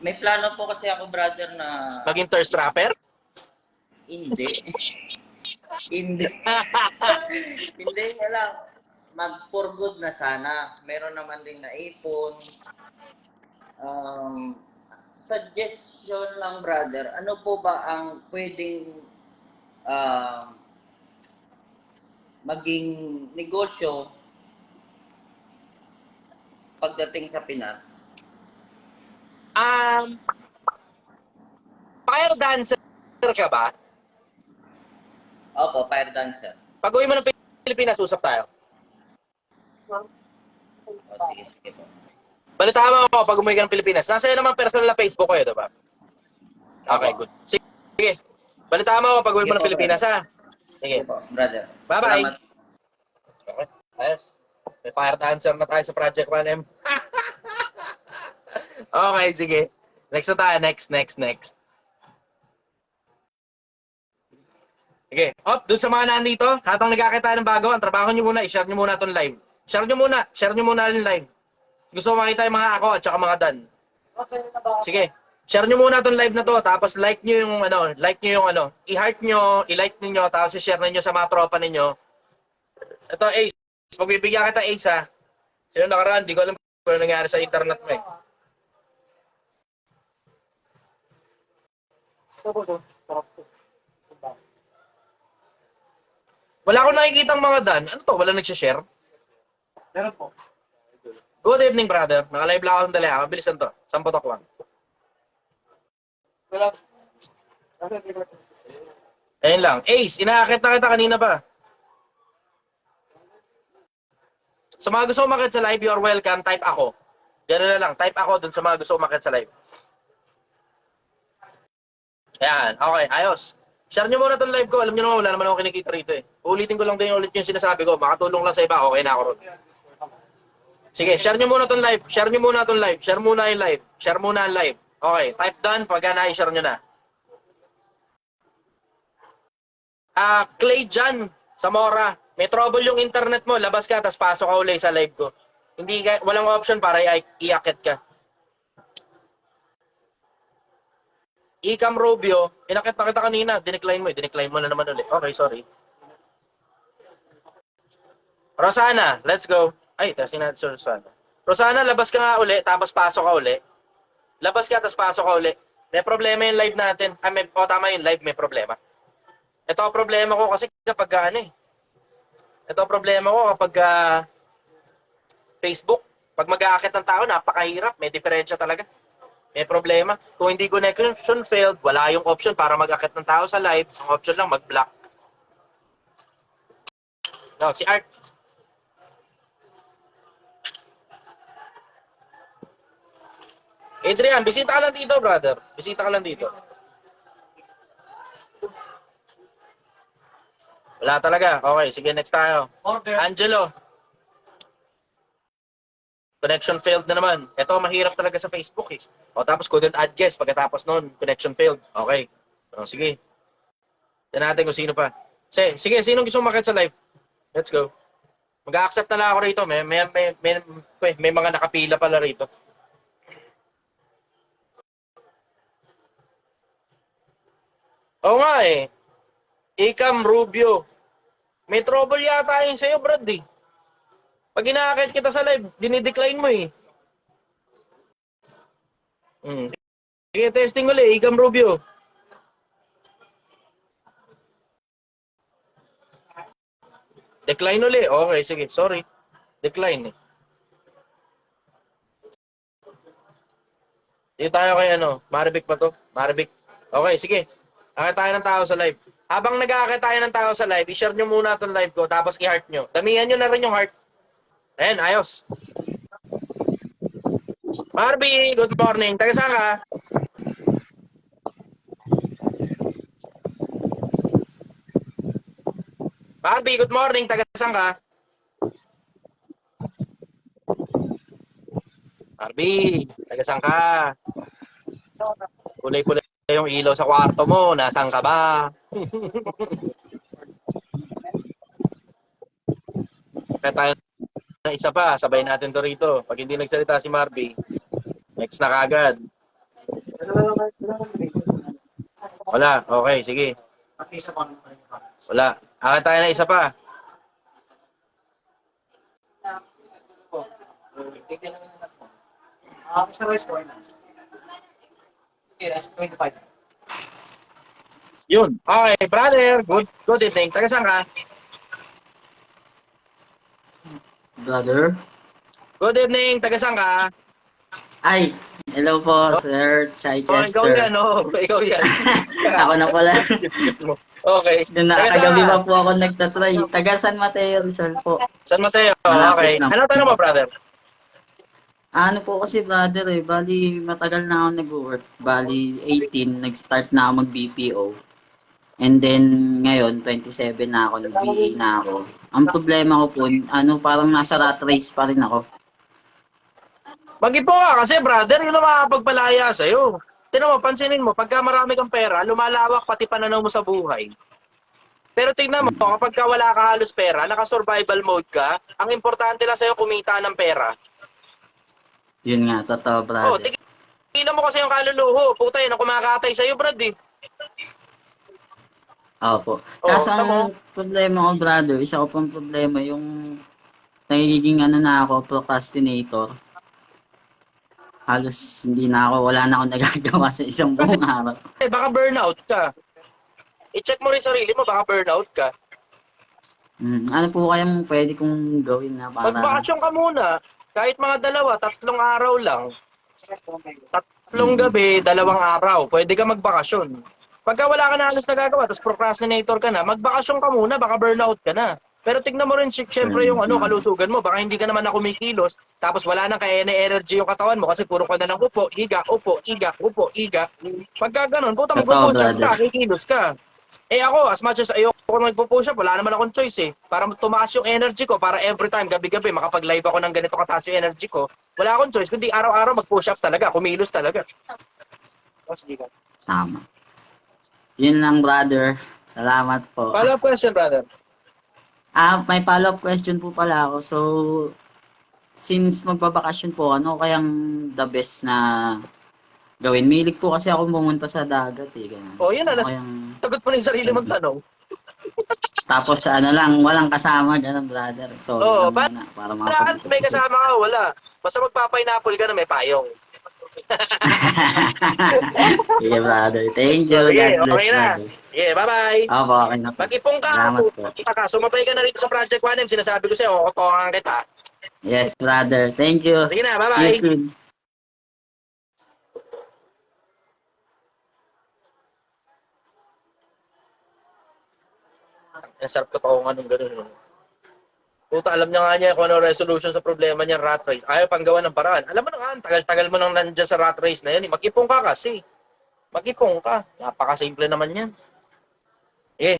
[SPEAKER 4] May plano po kasi ako, brother, na
[SPEAKER 1] Maging thirst trapper?
[SPEAKER 4] hindi. Hindi. Hindi nga lang. Mag-for good na sana. Meron naman din na ipon. Um, Suggestion lang, brother. Ano po ba ang pwedeng um, maging negosyo pagdating sa Pinas?
[SPEAKER 1] Um, Fire dancer ka ba?
[SPEAKER 4] Opo, fire dancer.
[SPEAKER 1] Pag uwi mo ng Pilipinas, usap tayo.
[SPEAKER 4] O, sige, sige po.
[SPEAKER 1] Balitaan mo ako pag umuwi ka ng Pilipinas. Nasa iyo naman personal na Facebook ko eh, diba? Okay,
[SPEAKER 4] Opo.
[SPEAKER 1] good. Sige. Balitaan mo ako pag uwi
[SPEAKER 4] Sige
[SPEAKER 1] mo ng
[SPEAKER 4] po,
[SPEAKER 1] Pilipinas,
[SPEAKER 4] brother.
[SPEAKER 1] ha?
[SPEAKER 4] Sige
[SPEAKER 1] Sige.
[SPEAKER 4] po, brother.
[SPEAKER 1] Bye-bye.
[SPEAKER 4] Salamat.
[SPEAKER 1] Okay. Ayos. May fire dancer na tayo sa Project 1M. Okay, sige. Next na tayo. Next. Sige. Dun sa mga nandito, habang nagkakita ng bago, ang trabaho nyo muna, i-share nyo muna itong live. Share nyo muna yung live. Gusto ko makita yung mga ako at saka mga Dan. Sige. Share nyo muna itong live na to, tapos like nyo yung i-heart nyo, i-like niyo tapos i-share niyo sa mga tropa ninyo. Ito, Ace. Pagbibigyan kita, Ace, ha? Sino nakaraan, di ko alam kung ano nangyari sa internet mo, eh. Wala akong nakikitang mga Dan. Ano to? Wala nagsishare?
[SPEAKER 3] Meron po.
[SPEAKER 1] Good evening, brother. Naka-live lang ako ng dali. Mabilisan to. 10 putok lang.
[SPEAKER 3] Salamat.
[SPEAKER 1] Ayun lang. Ace, inaakit na kita kanina pa. Sa mga gusto umakit sa live, you're welcome. Type ako. Gano'n na lang. Type ako dun sa mga gusto umakit sa live. Ayan. Okay, ayos. Share nyo muna itong live ko. Alam nyo naman, wala naman ako kinikita rito eh. Ulitin ko lang din ulit yung sinasabi ko. Makatulong lang sa iba. Okay na ako ron. Sige, share nyo muna itong live. Share nyo muna itong live. Share muna yung live. Share muna ang live. Okay, type done. Pagka na-share nyo na. Clay Jan, Zamora. May trouble yung internet mo. Labas ka, tapos pasok ka ulit sa live ko. Hindi ka, walang option para iakit ka. Icam Rubio, inakit na kita kanina. Dinecline mo eh. Dinecline mo na naman ulit. Okay, sorry. Rosana, let's go. Ay, tasin natin si Rosana. Rosana, labas ka nga uli, tapos pasok ka uli. Labas ka, tapos pasok ka uli. May problema yung live natin. Tama yung live, may problema. Ito ang problema ko kasi kapag Ito ang problema ko kapag Facebook. Pag mag-aakit ng tao, napakahirap. May diferensya talaga. May problema. Kung hindi connection failed, wala yung option para mag-akit ng tao sa live. Ang option lang, mag-block. No, si Art. Adrian, bisita ka lang dito, brother. Bisita ka lang dito. Wala talaga. Okay, sige, next tayo.
[SPEAKER 3] Order.
[SPEAKER 1] Angelo. connection failed na naman. Ito, mahirap talaga sa Facebook eh. O, tapos couldn't add guest pagkatapos nun, connection failed. Okay. O, sige. Tignan natin kung sino pa. Sige, sinong gusto umakyat sa live? Let's go. Mag-accept na lang ako rito. May mga nakapila pala rito. Oo nga eh. Ikam Rubio. May trouble yata yun sa'yo, Brad eh. Pag inaakit kita sa live, dinidecline mo eh. Sige, testing ulit. Ikam Rubio. Decline ulit. Okay, sige. Sorry. Decline eh. Dito tayo kay Maribik pa to? Maribik. Okay, sige. Akit tayo ng tao sa live. Habang nag-aakit tayo ng tao sa live, i-share nyo muna itong live ko, tapos i-heart nyo. Damihan nyo na rin yung heart. Ayan, ayos. Marby, good morning. Taga saan ka? Marby, good morning. Taga saan ka? Marby, taga saan ka? Kulay-kulay yung ilaw sa kwarto mo. Nasaan ka ba? Kaya tayo na isa pa. Sabay natin to rito. Pag hindi nagsalita si Marby, next na kagad. Wala. Okay, sige. Wala. Akit tayo na isa pa.
[SPEAKER 3] Sa West Point. Okay, that's 25.
[SPEAKER 1] Yun. Okay, brother. Good evening. Taga saan ka?
[SPEAKER 5] Brother?
[SPEAKER 1] Good evening. Taga saan ka?
[SPEAKER 5] Ay, hello po, Sir
[SPEAKER 1] Ikaw
[SPEAKER 5] Chichester.
[SPEAKER 1] yan, Ikaw yan.
[SPEAKER 5] Ako na pala.
[SPEAKER 1] mo. Okay.
[SPEAKER 5] Doon na,
[SPEAKER 1] Taga
[SPEAKER 5] kagabi
[SPEAKER 1] saan
[SPEAKER 5] pa
[SPEAKER 1] ka?
[SPEAKER 5] po ako nagtatry. Taga San Mateo, Rizal po.
[SPEAKER 1] San Mateo.
[SPEAKER 5] Malapit
[SPEAKER 1] Okay.
[SPEAKER 5] lang.
[SPEAKER 1] Ano tanong mo, brother?
[SPEAKER 5] Ano po kasi brother bali matagal na ako nag-work. Bali 18, nag-start na ako mag-BPO. And then ngayon, 27 na ako, nag-VA na ako. Ang problema ko po, parang nasa rat race pa rin ako.
[SPEAKER 1] Mag-ipo ka kasi, brother. Yun ang makakapagpalaya sa'yo. Tinan mo, pansinin mo, pagka marami kang pera, lumalawak pati pananaw mo sa buhay. Pero tingnan mo, kapag ka wala ka halos pera, naka-survival mode ka, ang importante lang sa'yo kumita ng pera.
[SPEAKER 5] Yun nga, totoo
[SPEAKER 1] Oh,
[SPEAKER 5] brother.
[SPEAKER 1] tingnan mo kasi yung kaluluho. Puta yun, ang kumakatay sa'yo, Brad eh.
[SPEAKER 5] Opo.
[SPEAKER 1] Oo,
[SPEAKER 5] Kaso
[SPEAKER 1] tama.
[SPEAKER 5] ang problema ko brother, isa ko pang problema yung nagiging na ako, procrastinator. Halos hindi na ako, wala na akong nagagawa sa isang
[SPEAKER 1] Kasi-
[SPEAKER 5] buong araw.
[SPEAKER 1] Baka burnout ka. I-check mo rin sarili mo, baka burnout ka.
[SPEAKER 5] Ano po kayang pwede kong gawin na para...
[SPEAKER 1] Magbakasyon ka muna. Kahit mga 2, 3 araw lang. 3 gabi, 2 araw. Pwede ka magbakasyon. Pagka wala ka na halos nagagawa, tapos procrastinator ka na, magbakasyon ka muna, baka burnout ka na. Pero tignan mo rin, syempre yung kalusugan mo. Baka hindi ka naman na kumikilos, tapos wala nang kaya na energy yung katawan mo kasi puro ka na lang upo, iga, upo, iga, upo, iga. Pagka ganun, puta magpo-push up ka, kikilos ka. Eh ako, as much as ayoko magpo-push up, wala naman akong choice eh. Para tumaas yung energy ko, para every time, gabi-gabi, makapag-live ako ng ganito kataas yung energy ko, wala akong choice, kundi araw-araw mag-push up talaga, kumilos talaga.
[SPEAKER 5] Tama. Yun lang, brother. Salamat po.
[SPEAKER 1] Follow-up question, brother.
[SPEAKER 5] May follow-up question po pala ako. So, since magbabakasyon po, ano kayang the best na gawin? Milig po kasi ako pumunta sa dagat eh. Ganun.
[SPEAKER 1] Oh, yun na,
[SPEAKER 5] Ano kayang...
[SPEAKER 1] sagot mo na yung sarili mong tanong.
[SPEAKER 5] Tapos lang, walang kasama, ganun, brother. So,
[SPEAKER 1] Oo,
[SPEAKER 5] lang muna, para
[SPEAKER 1] Wala, may kasama ka, wala. Basta magpa-pineapple ka na may payong.
[SPEAKER 5] Sige, brother. Thank you.
[SPEAKER 1] Sige,
[SPEAKER 5] God bless,
[SPEAKER 1] okay na.
[SPEAKER 5] brother.
[SPEAKER 1] Yeah, bye-bye.
[SPEAKER 5] Opo, okay na po.
[SPEAKER 1] Mag-ipong ka,
[SPEAKER 5] Salamat po.
[SPEAKER 1] kita ka. Sumabay ka na rito sa Project 1M. Sinasabi ko sa'yo, kukutongan kita.
[SPEAKER 5] Yes, brother. Thank you.
[SPEAKER 1] Sige na,
[SPEAKER 5] See you
[SPEAKER 1] bye-bye.
[SPEAKER 5] soon.
[SPEAKER 1] Ang sarap kutongan ng gano'n. Puta, alam niya nga niya kung ano resolution sa problema niya, rat race. Ayaw pang gawa ng paraan. Alam mo na nga, tagal-tagal mo nang nandyan sa rat race na yan. Mag-ipong ka kasi. Mag-ipong ka. Napakasimple naman yan. Eh,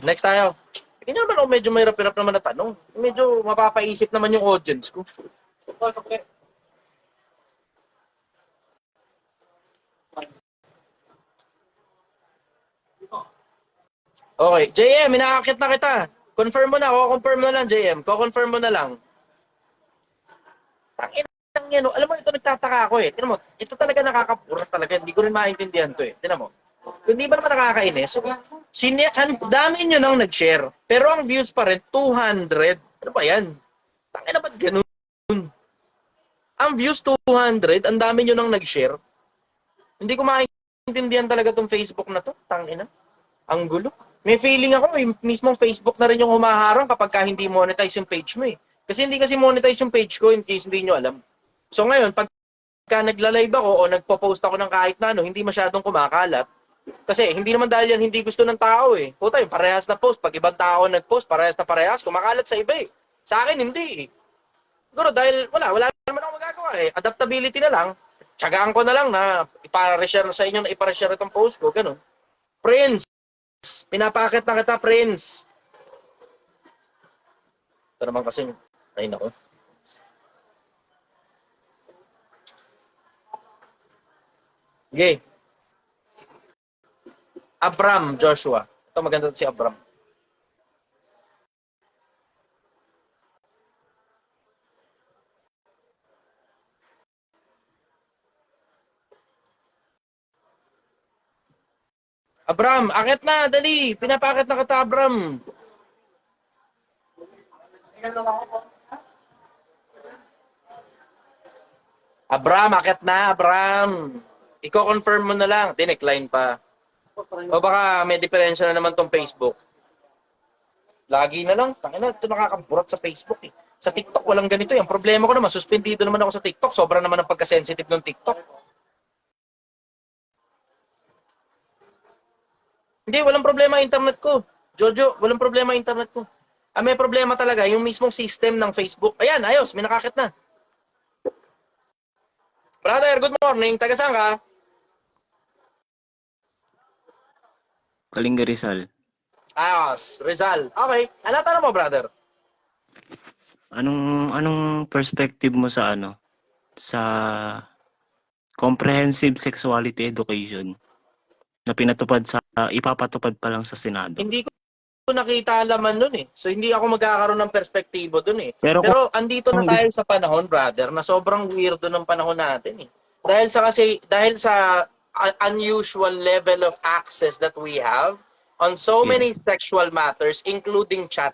[SPEAKER 1] next tayo. Hindi naman ako medyo mahirap-hirap naman na tanong. Medyo mapapaisip naman yung audience ko. Okay. JM, inaakit na kita. Confirm mo na. Confirm mo lang, JM. Confirm mo na lang. Tangin lang yan. Alam mo, ito nagtataka ako eh. Tinan mo, ito talaga nakakapura talaga. Hindi ko rin maintindihan to eh. Tinan mo. Kung di ba naman nakakainis, ang dami nyo nang nag-share. Pero ang views pa rin, 200. Ano ba yan? Tangin na ba't ganun? Ang views 200, ang dami nyo nang nag-share. Hindi ko maintindihan talaga tong Facebook na to. Tangina. Ang gulo. May feeling ako, mismong Facebook na rin yung humaharang kapag ka hindi monetize yung page mo eh. Kasi hindi kasi monetize yung page ko in case hindi nyo alam. So ngayon, pagka nagla-live ako o nagpo-post ako ng kahit na ano, hindi masyadong kumakalat. Kasi hindi naman dahil yan hindi gusto ng tao eh. Puta, yung parehas na post. Pag ibang tao nag-post, parehas na parehas, kumakalat sa iba eh. Sa akin, hindi eh. Siguro dahil wala naman ako magagawa eh. Adaptability na lang. Tsagaan ko na lang na ipa-reshare sa inyo na ipa-reshare itong post ko. Ganun. Prince. Pinapakit na kita, Prince. Ito naman kasi, ay nako. Okay. Abram Joshua. Ito maganda si Abram. Abram, akit na, dali. Pinapakit na kita, Abram. Abram, akit na, Abram. Iko-confirm mo na lang. Dinecline pa. O baka may diferensya na naman tong Facebook. Lagi na lang. Tangina, ito nakakaburat sa Facebook eh. Sa TikTok walang ganito eh. Ang problema ko naman, suspendido naman ako sa TikTok. Sobra naman ang pagka-sensitive ng TikTok. Hindi, walang problema ang internet ko. Jojo, walang problema ang internet ko. May problema talaga yung mismong system ng Facebook. Ayan, ayos, may nakakit na. Brother, good morning. Taga saan ka?
[SPEAKER 6] Kalinga Rizal.
[SPEAKER 1] Ayos, Rizal. Okay, ano tanong mo, brother?
[SPEAKER 6] Anong perspective mo sa sa comprehensive sexuality education na ipapatupad pa lang sa Senado?
[SPEAKER 1] Hindi ko nakita laman nun eh. So hindi ako magkakaroon ng perspektibo dun eh.
[SPEAKER 6] Pero
[SPEAKER 1] Pero andito na tayo sa panahon, brother, na sobrang weirdo ng panahon natin eh. Dahil sa unusual level of access that we have on so many sexual matters, including chat.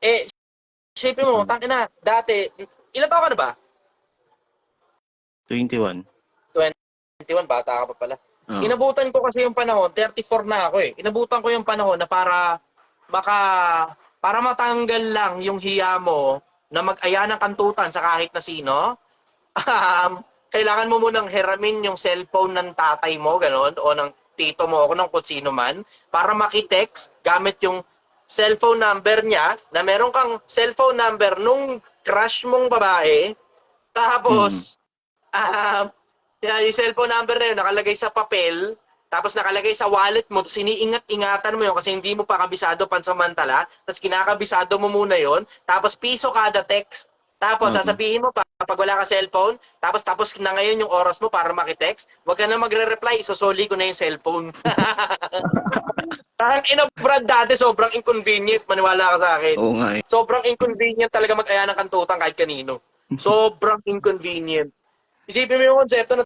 [SPEAKER 1] Eh, isipin mo, tangina, dati, ilan taon ka na ba?
[SPEAKER 6] 21.
[SPEAKER 1] 21, bata ka pa pala. Inabutan ko kasi yung panahon, 34 na ako eh. Inabutan ko yung panahon na para matanggal lang yung hiya mo na mag-aya ng kantutan sa kahit na sino. Kailangan mo munang hiramin yung cellphone ng tatay mo, gano'n, o ng tito mo, o ng kung sino man, para makitext gamit yung cellphone number niya, na meron kang cellphone number nung crush mong babae, tapos, yung cellphone number na yun, nakalagay sa papel, tapos nakalagay sa wallet mo, tapos iniingat-ingatan mo yun kasi hindi mo pa kabisado pansamantala, tapos kinakabisado mo muna yun, tapos piso kada text, tapos sasabihin mo pa, pag wala ka cellphone, tapos na ngayon yung oras mo para makitext, wag ka na magre-reply, isosoli ko na yung cellphone. Parang Brad, dati sobrang inconvenient, maniwala ka sa akin.
[SPEAKER 6] Oo nga eh.
[SPEAKER 1] Sobrang inconvenient talaga mag-aya ng kantutan kahit kanino. Sobrang inconvenient. Isipin mo yung konsepto na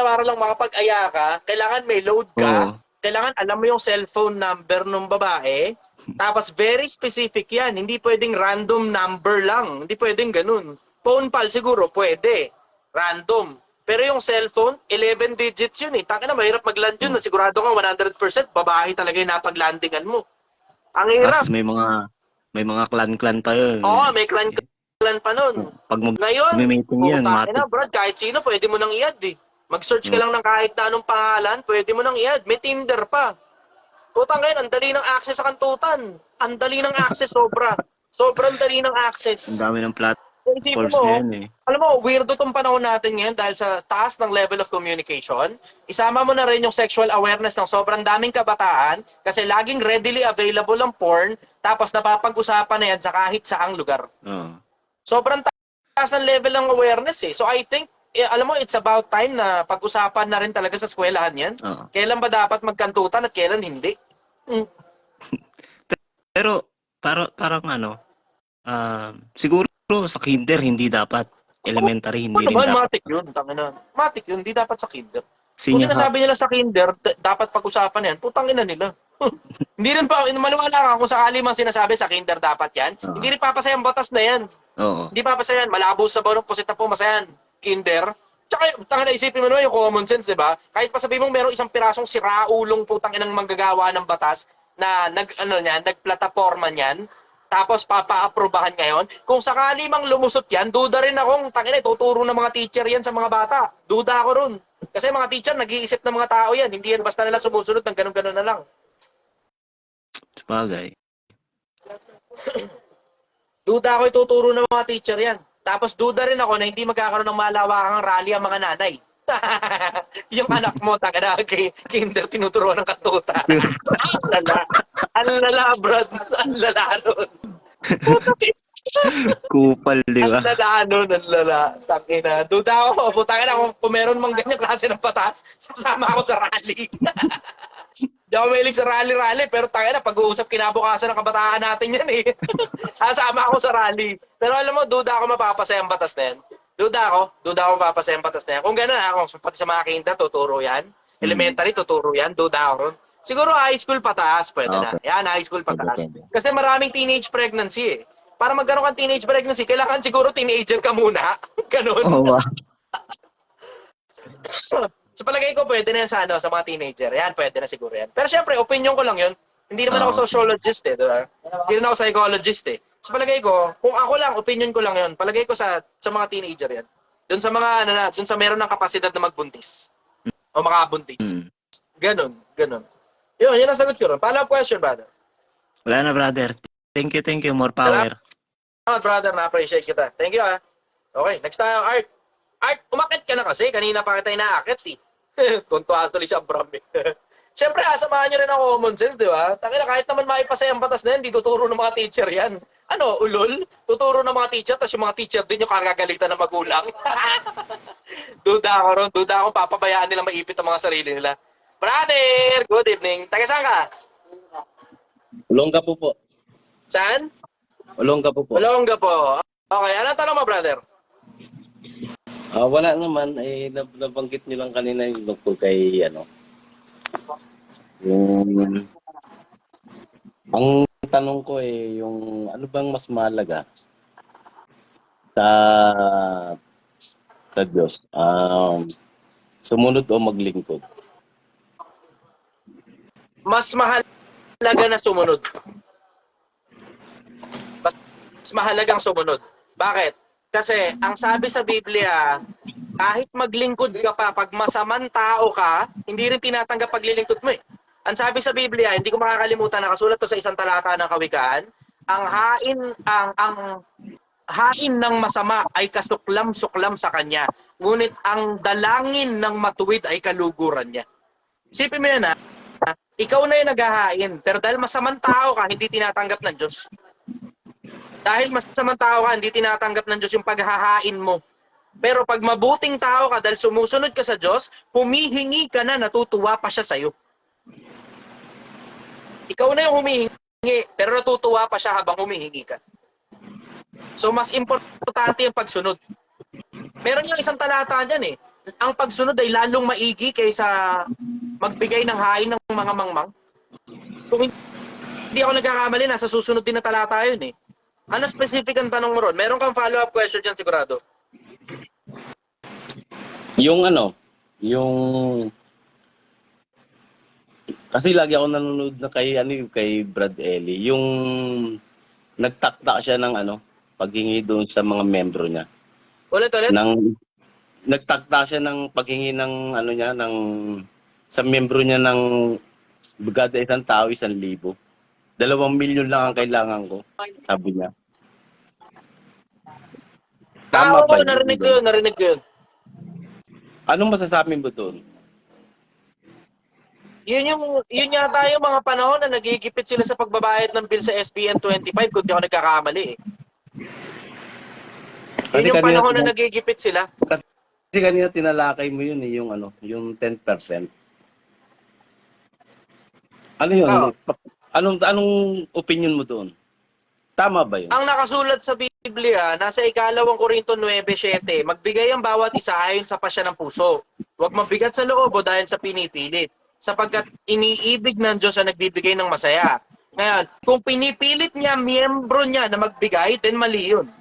[SPEAKER 1] para lang makapag-aya ka, kailangan may load ka, kailangan alam mo yung cellphone number ng babae, tapos very specific yan, hindi pwedeng random number lang, hindi pwedeng ganun. Phone pal siguro, pwede, random. Pero yung cellphone, 11 digits yun eh. Taka na, mahirap mag-land yun na sigurado kang 100% babae talaga yung napag-landingan mo. Ang hirap.
[SPEAKER 6] Tapos may mga clan-clan pa yun.
[SPEAKER 1] Oo, may clan pa nun.
[SPEAKER 6] Pag
[SPEAKER 1] Ngayon,
[SPEAKER 6] mag-meeting yan,
[SPEAKER 1] na, Brad, kahit sino, pwede mo nang i-add eh. Mag-search ka lang ng kahit na anong pangalan, pwede mo nang i-add. May Tinder pa. Putang ngayon, ang dali ng access sa kantutan. Ang dali ng access, sobra. Sobrang dali ng access.
[SPEAKER 6] Ang dami ng
[SPEAKER 1] Isipin
[SPEAKER 6] platforms
[SPEAKER 1] mo,
[SPEAKER 6] ngayon eh.
[SPEAKER 1] alam mo, weirdo tong panahon natin ngayon dahil sa taas ng level of communication. Isama mo na rin yung sexual awareness ng sobrang daming kabataan kasi laging readily available ang porn tapos napapag-usapan na yan sa kahit saang lugar. Sobrang taas ng level ng awareness eh. So I think, alam mo, it's about time na pag-usapan na rin talaga sa eskwelahan yan. Kailan ba dapat magkantutan at kailan hindi?
[SPEAKER 6] Pero parang ano, siguro sa kinder hindi dapat, elementary
[SPEAKER 1] Oo
[SPEAKER 6] hindi rin
[SPEAKER 1] naman,
[SPEAKER 6] dapat.
[SPEAKER 1] matik yun. Tangina. Matik yun, di dapat sa kinder. Kung
[SPEAKER 6] Sinya
[SPEAKER 1] sinasabi nila sa kinder, dapat pag-usapan yan, putang ina nila. Hindi rin pa, maniwala ka kung sakali man sinasabi sa kinder dapat yan,
[SPEAKER 6] Oo.
[SPEAKER 1] hindi rin papasaya ang batas na yan.
[SPEAKER 6] Oo.
[SPEAKER 1] Hindi papasaya yan, malabo sa barong pusit na pumasayan. Kinder. Tsaka, tanga na isipin mo naman yung common sense, di ba? Kahit pa sabihin mong merong isang pirasong siraulong putang inang manggagawa ng batas na nagplataforma niyan, tapos papa-aprobahan ngayon. Kung sakali mang lumusot yan, duda rin akong tangina, tuturo ng mga teacher yan sa mga bata. Duda ako ron. Kasi mga teacher, nag-iisip ng mga tao yan. Hindi yan basta nila sumusunod ng ganun-ganun na lang.
[SPEAKER 6] Sabagay.
[SPEAKER 1] Duda ako ituturo ng mga teacher yan. Tapos duda rin ako na hindi magkakaroon ng malawakang rally ang mga nanay. Yung anak mo, taga na kay kinder tinuturo ng katuta. Ang lala. Ang lala, brad. Ang lala nun.
[SPEAKER 6] Kupal, di
[SPEAKER 1] Ang
[SPEAKER 6] ba?
[SPEAKER 1] lala nun, ang lala. Tangina. Duda ako, putangin ako, kung meron mang ganyan klase ng patas, sasama ako sa rally. Di ako mahilig sa rally-rally, pero tangina, pag-uusap kinabukasan ng kabataan natin yan eh. Sasama ako sa rally. Pero alam mo, duda ako mapapasaya ang batas na yan. Duda ako mapapasaya ang batas na yan. Kung gano'n ako, pati sa mga kinder, tuturo yan. Elementary, tuturo yan. Duda ako ron. Siguro high school pataas, pwede na.
[SPEAKER 6] Okay.
[SPEAKER 1] Yan, high school pataas.
[SPEAKER 6] Pwede.
[SPEAKER 1] Kasi maraming teenage pregnancy eh. Para magkaroon kang teenage pregnancy, kailangan siguro teenager ka muna. Ganun.
[SPEAKER 6] Oo.
[SPEAKER 1] Sa palagay ko, pwede na yan sa, sa mga teenager. Yan, pwede na siguro yan. Pero syempre, opinion ko lang yun. Hindi naman ako sociologist eh, diba? Hindi rin ako psychologist eh. Sa palagay ko, kung ako lang, opinion ko lang yun. Palagay ko sa mga teenager yan. Doon sa mga, doon sa meron ng kapasidad na magbuntis. O makabuntis. Ganon. Yun ang sagot ko ron. Follow-up question, brother.
[SPEAKER 6] Wala na, brother. Thank you. More power.
[SPEAKER 1] Salamat, brother. Na-appreciate kita. Thank you, ah. Okay, next tayo, Art. Art, umakit ka na kasi. Kanina pa kita inaakit, eh. Tuntua tuloy si Abram, eh. Siyempre, asamahan nyo rin ang common sense, di ba? Tangina, kahit naman maipasaya ang batas na yan, di tuturo ng mga teacher yan. Ano, ulol? Tuturo ng mga teacher, tapos yung mga teacher din yung kagagalitan ng magulang. Duda ako ron. Duda ako, papabayaan nila maipit ang mga sarili nila. Brother, good evening. Taga saan ka?
[SPEAKER 7] Olongapo po.
[SPEAKER 1] Saan?
[SPEAKER 7] Olongapo po.
[SPEAKER 1] Malongga po. Okay, anong tanong mo, brother?
[SPEAKER 7] Wala naman, nabanggit niyo lang kanina yung tungkol kay, yung, ang tanong ko yung, ano bang mas mahalaga sa Diyos? Sumunod o maglingkod?
[SPEAKER 1] Mas mahalaga na sumunod. Mas mahalagang sumunod. Bakit? Kasi ang sabi sa Biblia, kahit maglingkod ka pa, pag masamang tao ka, hindi rin tinatanggap paglilingkod mo eh. Ang sabi sa Biblia, hindi ko makakalimutan, nakasulat to sa isang talata ng Kawikaan, ang hain ng masama ay kasuklam-suklam sa kanya, ngunit ang dalangin ng matuwid ay kaluguran niya. Isipin mo yun ha, ikaw na yung naghahain, pero dahil masamang tao ka, hindi tinatanggap ng Diyos. Dahil masamang tao ka, hindi tinatanggap ng Diyos yung paghahain mo. Pero pag mabuting tao ka, dahil sumusunod ka sa Diyos, humihingi ka na, natutuwa pa siya sa'yo. Ikaw na yung humihingi, pero natutuwa pa siya habang humihingi ka. So, mas importante yung pagsunod. Meron yung isang talata dyan eh. Ang pagsunod ay lalong maigi kaysa magbigay ng hain ng mga mangmang. Kung hindi ako nagkakamali, nasa susunod din na talata yun eh. Ano specific ang tanong mo ron? Meron kang follow-up question dyan sigurado.
[SPEAKER 7] Yung kasi lagi ako nanonood na kay Brad Ellie, yung nagtakda siya ng paghingi doon sa mga membro niya.
[SPEAKER 1] Ulit.
[SPEAKER 7] Nagtakda siya ng paghingi ng sa membro niya ng bugada isang tao, 1,000. 2 milyon lang ang kailangan ko, sabi niya. Tama ba yun?
[SPEAKER 1] Narinig ko yun.
[SPEAKER 7] Anong masasabi mo doon?
[SPEAKER 1] Yun yata yung mga panahon na nagigipit sila sa pagbabayad ng bill sa SBN 25 kung di ako nagkakamali eh.
[SPEAKER 7] Kasi
[SPEAKER 1] Yun yung
[SPEAKER 7] kanina
[SPEAKER 1] panahon na nagigipit sila.
[SPEAKER 7] Kasi kanina tinalakay mo yun yung 10%. Ano yun?
[SPEAKER 1] Oo.
[SPEAKER 7] Anong opinion mo doon? Tama ba yun?
[SPEAKER 1] Ang nakasulat sa Biblia, nasa ikalawang Korinto 9:7, magbigay ang bawat isa ayon sa pasya ng puso. Huwag mabigat sa loob o dahil sa pinipilit. Sapagkat iniibig ng Diyos ang nagbibigay ng masaya. Ngayon, kung pinipilit niya, miyembro niya na magbigay, then mali yun.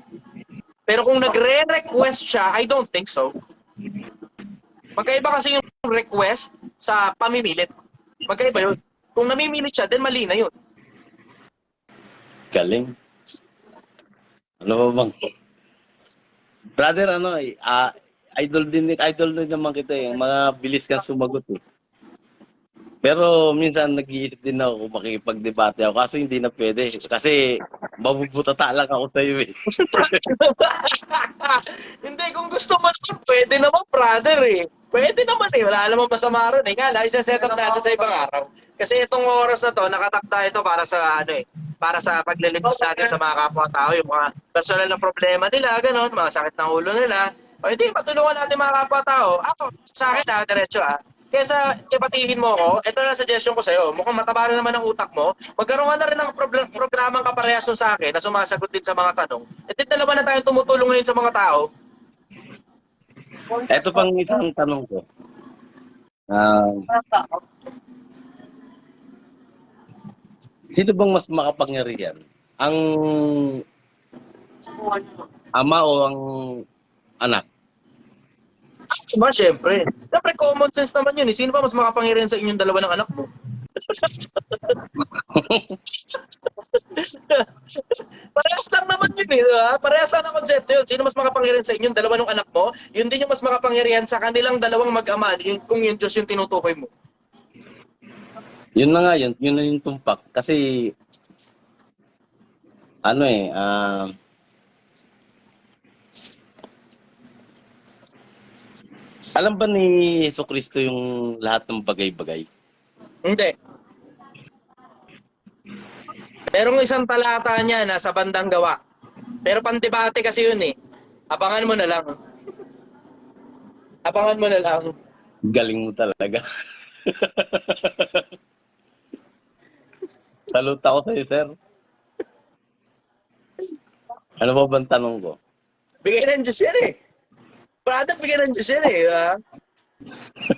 [SPEAKER 1] Pero kung nagre-request siya, I don't think so. Magkaiba kasi yung request sa pamimilit. Magkaiba yun. Kung namimilit siya, then mali na yun.
[SPEAKER 7] Galing. Ano ba bang? Brother, idol din naman kita eh. Mga bilis kang sumagot eh. Pero minsan nag-iisip din ako kung makikipag-debate ako. Kaso hindi na pwede. Kasi mabubutata lang ako sa iyo eh.
[SPEAKER 1] Hindi, kung gusto mo naman, pwede naman, brother eh. Pwede naman eh. Wala namang masama ron eh. Nga lang, isa-set up natin sa ibang araw. Kasi itong oras na to, nakatakda ito para sa para sa paglilingkod natin sa mga kapwa-tao, yung mga personal na problema nila, gano'n, mga sakit ng ulo nila. O hindi, patulungan natin mga kapwa-tao. Ako, sa akin diretso Kesa ipatihin mo ako, ito na suggestion ko sa'yo. Mukhang mataba na naman ang utak mo. Magkaroon ka na rin ng programang kaparehas nun sa akin na sumasagot din sa mga tanong. At dalawa na tayong tumutulong ngayon sa mga tao.
[SPEAKER 7] Ito pang isang tanong ko. Sino bang mas makapangyarihan? Ang ama o ang anak?
[SPEAKER 1] Diba, syempre. Siyempre, common sense naman yun. Sino ba mas makapangyarihan sa inyong dalawa ng anak mo? Parehas lang naman yun eh. Diba? Parehas lang ang konsepto yun. Sino mas makapangyarihan sa inyong dalawa ng anak mo? Yun din yung mas makapangyarihan sa kanilang dalawang mag-ama kung yung Diyos yung tinutukoy mo.
[SPEAKER 7] Yun na nga yun. Yun na yung tumpak. Kasi, alam ba ni Jesucristo yung lahat ng bagay-bagay?
[SPEAKER 1] Hindi. Merong isang talata niya na sa bandang gawa. Pero pandebate kasi yun eh. Abangan mo na lang. Abangan mo na lang.
[SPEAKER 7] Galing mo talaga. Salute ako sa'yo, sir. Ano ba bang tanong ko?
[SPEAKER 1] Bigay ng Diyos yan eh. Brother, bigay ng Diyos yan eh.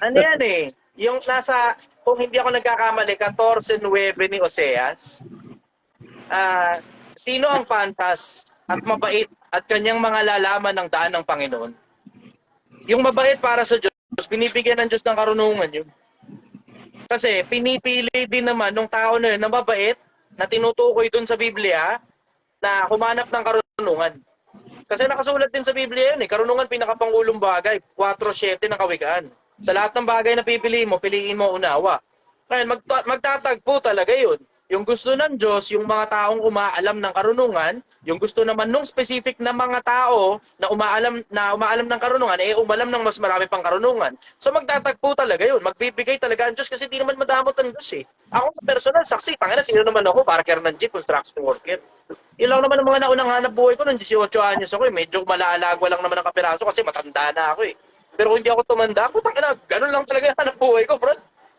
[SPEAKER 1] Ano yan eh? Yung nasa, kung hindi ako nagkakamali, 14:9 ni Oseas. Sino ang pantas at mabait at kanyang mga lalaman ng daan ng Panginoon? Yung mabait para sa Diyos, binibigyan ng Diyos ng karunungan yun. Kasi pinipili din naman ng tao na yun na mabait, na tinutukoy dun sa Biblia, na humanap ng karunungan. Kasi nakasulat din sa Biblia yun eh, karunungan pinakapangulong bagay, 4:7 ng Kawikaan. Sa lahat ng bagay na pipiliin mo, piliin mo unawa. Kaya magtatagpo talaga yun. Yung gusto ng Diyos, yung mga taong umaalam ng karunungan, yung gusto naman nung specific na mga tao na umaalam ng karunungan, umalam ng mas marami pang karunungan. So magtatagpo talaga yun. Magbibigay talaga ang Diyos kasi di naman madamot ang Diyos eh. Ako sa personal, saksi, tangina, sino naman ako? Parker ng jeep, construction worker. Yun lang naman ang mga naunang hanap buhay ko nung 18 anyos ako eh. Medyo malaalagwa lang naman ang kapiraso kasi matanda na ako eh. Pero kung hindi ako tumanda, putang ina, ganun lang talaga yung hanap buhay ko, bro.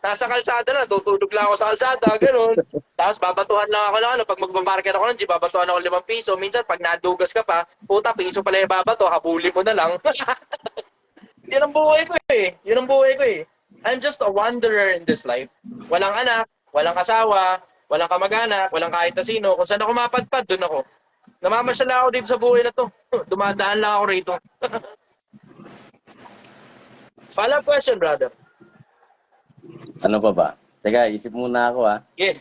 [SPEAKER 1] Nasa kalsada na, tutulog lang ako sa kalsada, ganun. Tapos babatuhan lang ako ng pag magbabarker ako ng jeep, babatuhan ako 5 piso. Minsan, pag nadugas ka pa, puta, piso pala yung babato, habuli mo na lang. Yun ang buhay ko eh. Yun ang buhay ko eh. I'm just a wanderer in this life. Walang anak, walang asawa, walang kamag-anak, walang kahit na sino. Kung saan ako mapadpad, dun ako. Namamasyal lang ako dito sa buhay na to. Dumadaan lang ako rito. Follow-up question, brother.
[SPEAKER 7] Ano pa ba? Teka, isip muna ako
[SPEAKER 1] Yeah.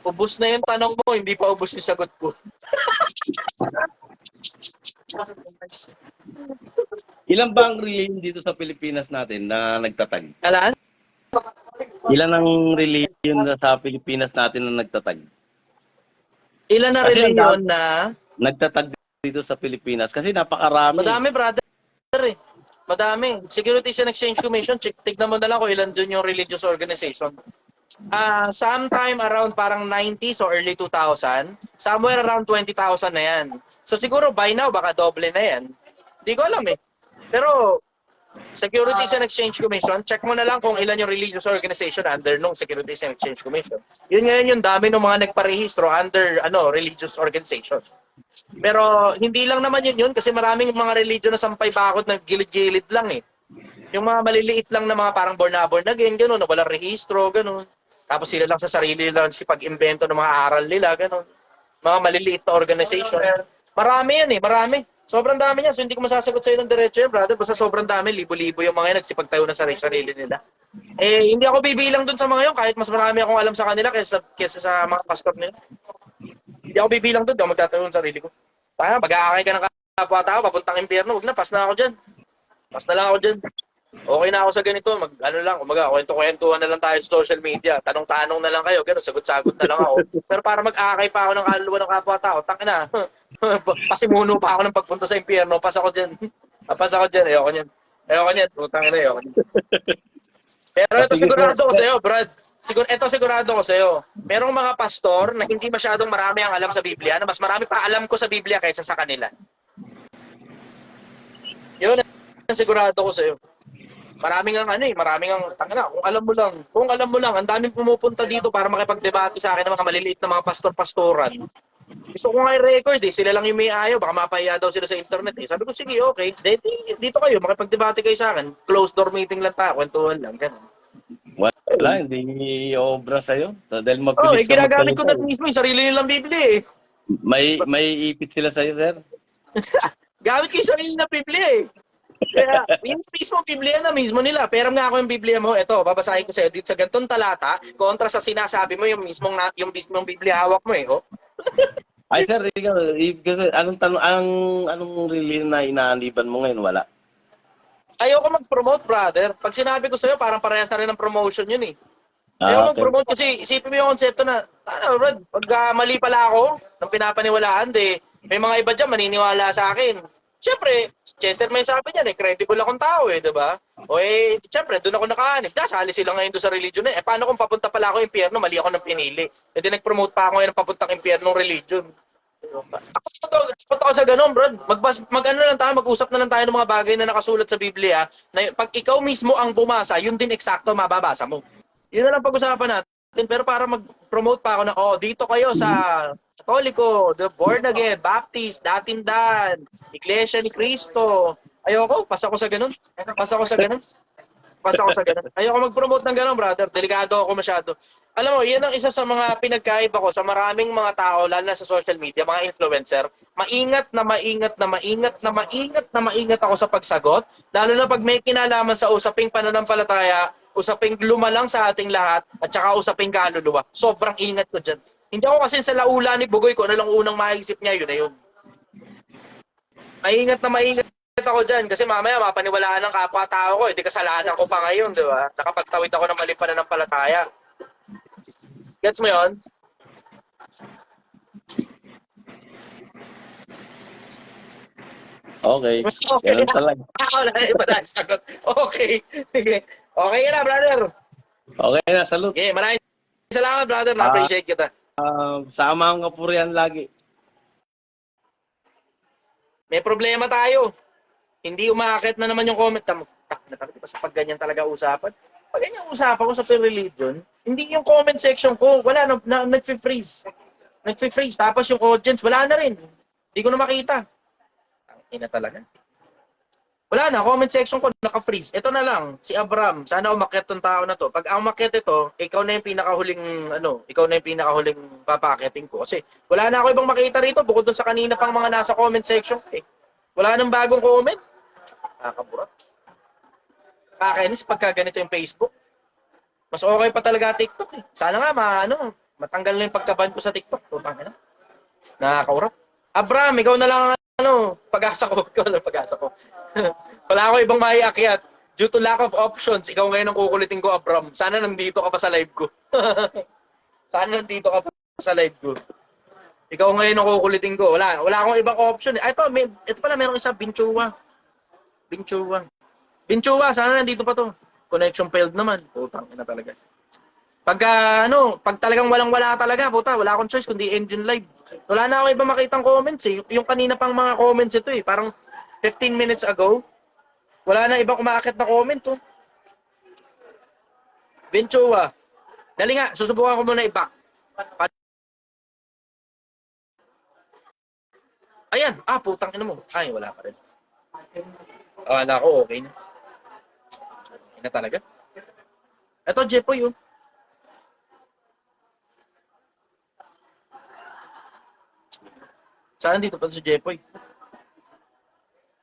[SPEAKER 1] Ubus na yung tanong mo, hindi pa ubus yung sagot ko.
[SPEAKER 7] Ilan ba ang religion dito sa Pilipinas natin na nagtatag?
[SPEAKER 1] Alaan?
[SPEAKER 7] Ilan ang religion sa Pilipinas natin na nagtatag?
[SPEAKER 1] Ilan na
[SPEAKER 7] Kasi
[SPEAKER 1] reliyon na?
[SPEAKER 7] Nagtatag dito sa Pilipinas kasi napakarami.
[SPEAKER 1] Madami, brother eh. Madami. Securities and Exchange Commission, tignan mo na lang kung ilan dun yung religious organization. Sometime around parang 90s or early 2000, somewhere around 20,000 na yan. So siguro by now, baka doble na yan. Di ko alam eh. Pero, Securities and Exchange Commission, check mo na lang kung ilan yung religious organization under nung Securities and Exchange Commission. Yun ngayon yung dami ng mga nagparehistro under religious organization. Pero hindi lang naman yun kasi maraming mga religion na sampay bakod na gilid-gilid lang eh. Yung mga maliliit lang na mga parang born again, gano'n, na walang rehistro, gano'n. Tapos sila lang sa sarili lang pag-invento ng mga aral nila, gano'n. Mga maliliit na organization. Marami yan eh, marami. Sobrang dami niyan. So hindi ko masasagot sa iyo ng diretso yan, brother. Basta sobrang dami, libo-libo yung mga yan nagsipagtayo na sarili nila. Eh, hindi ako bibilang dun sa mga yun kahit mas marami akong alam sa kanila kaysa sa mga pastor nila. Hindi ako bibilang dun, hindi ako magtatayo ng sarili ko. Kaya mag-aakay ka ng kapwa-tao, papuntang impyerno, wag na, pas na ako dyan. Pas na lang ako dyan. Okay na ako sa ganito, kwento-kwentuhan na lang tayo sa social media. Tanong-tanong na lang kayo, gano'n, sagot-sagot na lang ako. Pero para mag-aakay pa ako ng kaluluwa ng kapwa-tao, tangina. Pasimuno pa ako ng pagpunta sa impyerno, pas ako dyan. Ayoko niyan. Putang ina, ayoko niyan. Pero ito sigurado ko sa'yo, Brad. Sigurado ko sa'yo. Merong mga pastor na hindi masyadong marami ang alam sa Biblia, na mas marami pa alam ko sa Biblia kaysa sa kanila. Yun ang sigurado ko sa'yo. Maraming ang tangina, kung alam mo lang, ang daming pumupunta dito para makipagdebate sa akin ng mga maliliit na mga pastor-pastoran. Gusto ko nga i-record sila lang yung may ayaw, baka mapahiya daw sila sa internet eh. Sabi ko, sige, okay, dito kayo, makipagdebate kayo sa akin. Closed door meeting lang tayo, kwentuhan lang, ganun.
[SPEAKER 7] Wala, hindi obra sa'yo. Dahil mabilis
[SPEAKER 1] Ginagamit ko na mismo yung sarili nilang Biblia eh.
[SPEAKER 7] May ipit sila sa'yo, sir.
[SPEAKER 1] Gamit ko yung sarili na Biblia eh. Kaya, yung mismo Biblia na mismo nila. Pero nga ako yung Biblia mo, ito, babasahin ko sa'yo dito sa gantong talata, kontra sa sinasabi mo yung mismong Biblia hawak mo eh, oh.
[SPEAKER 7] Ay, sir, ikaw, kasi anong religion na inaaniban mo ngayon? Wala.
[SPEAKER 1] Ayoko mag-promote, brother. Pag sinabi ko sa'yo, parang parehas na rin ng promotion yun eh. Ayoko mag-promote kasi isipin mo yung konsepto na, Brad, pag mali pala ako ng pinapaniwalaan, may mga iba dyan maniniwala sa akin. Siyempre, Chester may sabi niyan credible akong tao eh, 'di ba? O siyempre, doon ako nakaanib. Nasali sila ngayon doon sa religion na. Paano kung papunta pala ako impyerno, mali ako ng pinili. E di nag-promote pa ako ngayon ng papuntang impyernong religion. Ako sa ganun, bro. Mag-usap na lang tayo ng mga bagay na nakasulat sa Biblia na pag ikaw mismo ang bumasa, yun din eksakto mababasa mo. Yun na lang pag-usapan natin. Pero para mag-promote pa ako na, dito kayo sa Katoliko, the born again, Baptist, Datindan, Iglesia ni Cristo. Ayoko, pas ako sa ganun. Ayoko mag-promote ng ganun, brother. Delikado ako masyado. Alam mo, yan ang isa sa mga pinagkaiba ko sa maraming mga tao, lalo na sa social media, mga influencer. Maingat ako sa pagsagot, lalo na pag may kinalaman sa usaping pananampalataya, usaping lumalang sa ating lahat, at saka usaping kaluluwa. Sobrang ingat ko dyan. Hindi ako kasi sa laula ni Bugoy ko, ano lang unang maisip niya, yun na yun. Maingat ako dyan kasi mamaya mapaniwalaan ng kapwa-tao ko, hindi kasalanan ko pa ngayon, di ba? Nakapagtawid ako ng mali pananampalataya. Gets mo yun?
[SPEAKER 7] Okay. Ganun talaga.
[SPEAKER 1] Wala na iba na sagot. Okay. Okay na, brother.
[SPEAKER 7] Okay na, salute.
[SPEAKER 1] Okay, maraming salamat, brother. Na-appreciate kita.
[SPEAKER 7] Sama ang kapurihan lagi.
[SPEAKER 1] May problema tayo. Hindi umaakit na naman yung comment. Natakot pa sa pag ganyan talaga usapan. Pag ganyan usapan ko sa religion, hindi yung comment section ko, wala na nagfi-freeze. Tapos yung audience, wala na rin. Hindi ko na makita. Ina talaga. Wala na, comment section ko naka-freeze. Ito na lang, si Abram, sana umakyat tong tao na to. Pag umakyat ito, ikaw na yung pinakahuling papakyatin ko. Kasi wala na ako ibang makita rito bukod dun sa kanina pang mga nasa comment section. Wala nang bagong comment. Nakakaburat. Kakainis pagka ganito yung Facebook. Mas okay pa talaga TikTok eh. Sana nga matanggal na yung pagkaban ko sa TikTok. Nakakaurap. Abram, ikaw na lang pag-asa ko. Wala ako ibang maiakyat. Due to lack of options, ikaw ngayon ang kukulitin ko, Abram. Sana nandito ka pa sa live ko. Ikaw ngayon ang kukulitin ko. Wala akong ibang option. Ito pala, merong isa, Binchua, sana nandito pa to. Connection failed naman. Putang ina talaga. Pag talagang walang-wala talaga, wala akong choice kundi end yung live. Wala na ako iba makitang comments eh. Yung kanina pang mga comments ito eh. Parang 15 minutes ago. Wala na ibang umaakit na comment, oh. Ventura. Dali nga, susubukan ko muna i-back. Ayan, putang ina mo. Ay, wala pa rin. Akala ko okay na. Okay na talaga. Ito, Jepoy, oh. Saan dito pa si Jepoy?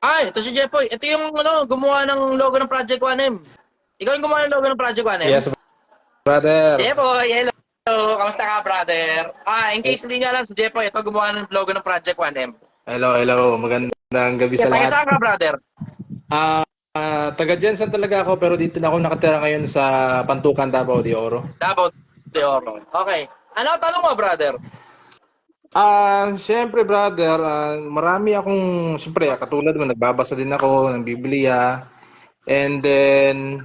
[SPEAKER 1] Ay, ito si Jepoy. Ito yung gumawa ng logo ng Project 1M. Ikaw yung gumawa ng logo ng Project 1M?
[SPEAKER 8] Yes, brother.
[SPEAKER 1] Jepoy, hello. Kamusta ka, brother? In case hindi nyo alam, si Jepoy, ito gumawa ng logo ng Project 1M.
[SPEAKER 8] Hello. Magandang gabi sa
[SPEAKER 1] Taga
[SPEAKER 8] lahat.
[SPEAKER 1] saan ka, brother?
[SPEAKER 8] Taga Jensen talaga ako pero dito na ako nakatira ngayon sa Pantukan, Davao de Oro.
[SPEAKER 1] Davao de Oro. Okay. Ano tanong mo, brother?
[SPEAKER 8] Siyempre brother, marami akong, siyempre katulad mo, nagbabasa din ako ng Biblia. And then,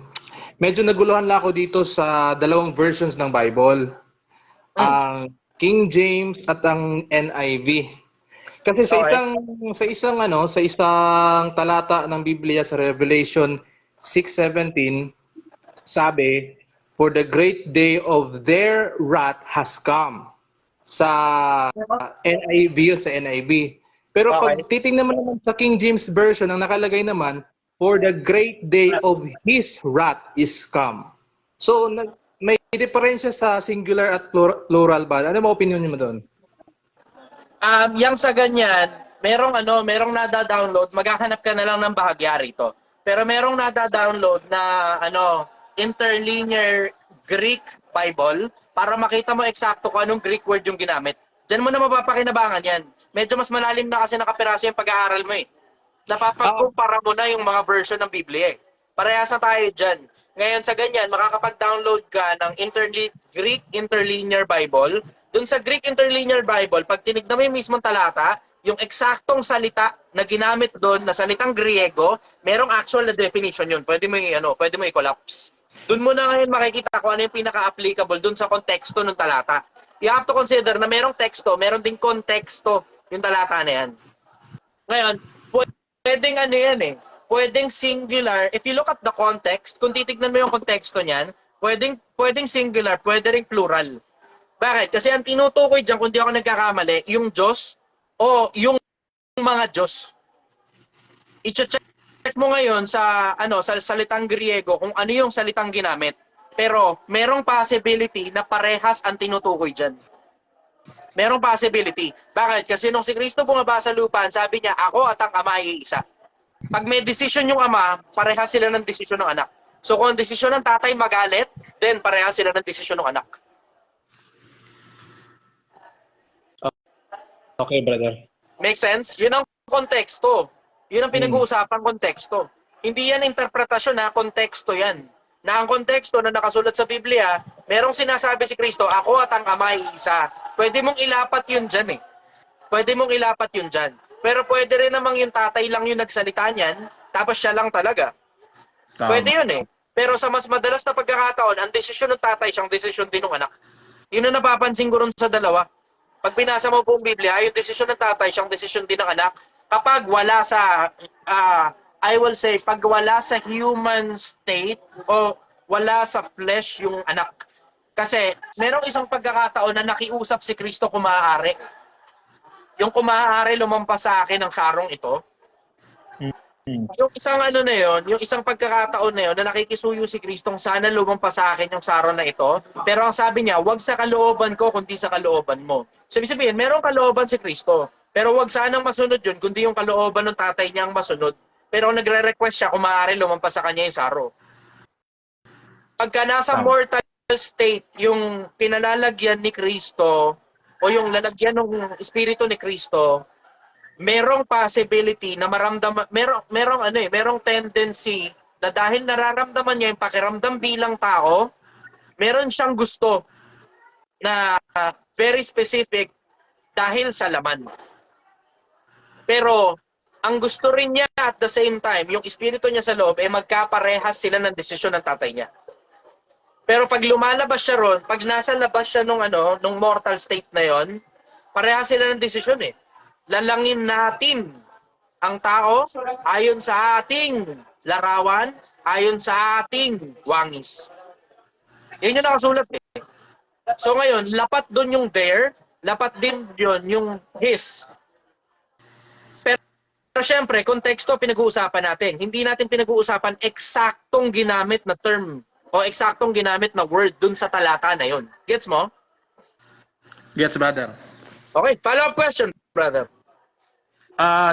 [SPEAKER 8] medyo naguluhan lang ako dito sa dalawang versions ng Bible. Ang King James at ang NIV. Kasi sa isang talata ng Biblia sa Revelation 6:17, sabi, "For the great day of their wrath has come." Sa NIV yun, sa NIV. Pero pag titingnan mo naman sa King James Version, ang nakalagay naman, "For the great day of His wrath is come." So, may diferensya sa singular at plural ba? Ano mo opinion mo doon?
[SPEAKER 1] Yang sa ganyan, merong nada-download, maghahanap ka na lang ng bahagya rito. Pero merong nada-download na interlinear Greek Bible para makita mo eksakto kung anong Greek word yung ginamit. Diyan mo na mapapakinabangan yan. Medyo mas malalim na kasi nakapiraso yung pag-aaral mo eh. Napapagkumpara mo na yung mga version ng Biblia eh. Parehasa tayo dyan. Ngayon sa ganyan, makakapag-download ka ng Greek Interlinear Bible. Doon sa Greek Interlinear Bible, pag tinignan mo yung mismong talata, yung eksaktong salita na ginamit doon, na salitang Griego, merong actual na definition yun. Pwede mo i-collapse. Doon mo na ngayon makikita kung ano yung pinaka-applicable doon sa konteksto ng talata. You have to consider na merong teksto, meron ding konteksto yung talata na yan. Ngayon, pwedeng yan eh. Pwedeng singular. If you look at the context, kung titignan mo yung konteksto niyan, pwedeng singular, pwede ring plural. Bakit? Kasi ang tinutukoy diyan, kung di ako nagkakamali, yung Diyos o yung mga Diyos. I-check mo ngayon sa salitang Griego kung ano yung salitang ginamit. Pero merong possibility na parehas ang tinutukoy diyan. Merong possibility. Bakit? Kasi nung si Kristo bumaba sa lupa, sabi niya, "Ako at ang Ama ay isa." Pag may decision yung Ama, parehas sila ng desisyon ng anak. So kung ang desisyon ng tatay magalit, then parehas sila ng desisyon ng anak.
[SPEAKER 8] Okay, brother.
[SPEAKER 1] Make sense? Yun ang konteksto. Yun ang pinag-uusapang konteksto. Hindi yan interpretasyon na konteksto yan. Na ang konteksto na nakasulat sa Biblia, merong sinasabi si Kristo, "Ako at ang Ama ay isa." Pwede mong ilapat yun dyan eh. Pwede mong ilapat yun dyan. Pero pwede rin namang yung tatay lang yung nagsalita niyan, tapos siya lang talaga. Pwede yun eh. Pero sa mas madalas na pagkakataon, ang desisyon ng tatay, siyang desisyon din ng anak. Yun ang napapansin ko rin sa dalawa. Pag binasa mo po ang Biblia, yung desisyon ng tatay, siyang desisyon din ng anak. Kapag wala sa, pag wala sa human state o wala sa flesh yung anak. Kasi merong isang pagkakataon na nakiusap si Kristo kung maaari. Yung kung maaari lumampas sa akin ang sarong ito. Yung isang yung isang pagkakataon na yun na nakikisuyo si Kristong sana lumampas sa akin yung sarong na ito. Pero ang sabi niya, wag sa kalooban ko kundi sa kalooban mo. So ibig sabihin, merong kalooban si Kristo. Pero wag sanang masunod yun kundi yung kalooban ng tatay niya ang masunod. Pero nagre-request siya kung maaari lumampas sa kanya yung saro. Pagka nasa mortal state yung pinalalagyan ni Kristo o yung lalagyan ng Espiritu ni Kristo, merong possibility na merong tendency na dahil nararamdaman niya yung pakiramdam bilang tao, meron siyang gusto na very specific dahil sa laman. Pero ang gusto rin niya at the same time, yung espiritu niya sa loob, magkaparehas sila ng desisyon ng tatay niya. Pero pag lumalabas siya ron, pag nasa labas siya nung mortal state na yon, parehas sila ng desisyon eh. Lalangin natin ang tao ayon sa ating larawan, ayon sa ating wangis. Yan yung nakasulat eh. So ngayon, lapat doon yung there, lapat din yun yung his. Pero syempre, konteksto pinag-uusapan natin. Hindi natin pinag-uusapan eksaktong ginamit na term o eksaktong ginamit na word dun sa talata na yun. Gets mo?
[SPEAKER 8] Gets, brother.
[SPEAKER 1] Okay, follow-up question, brother.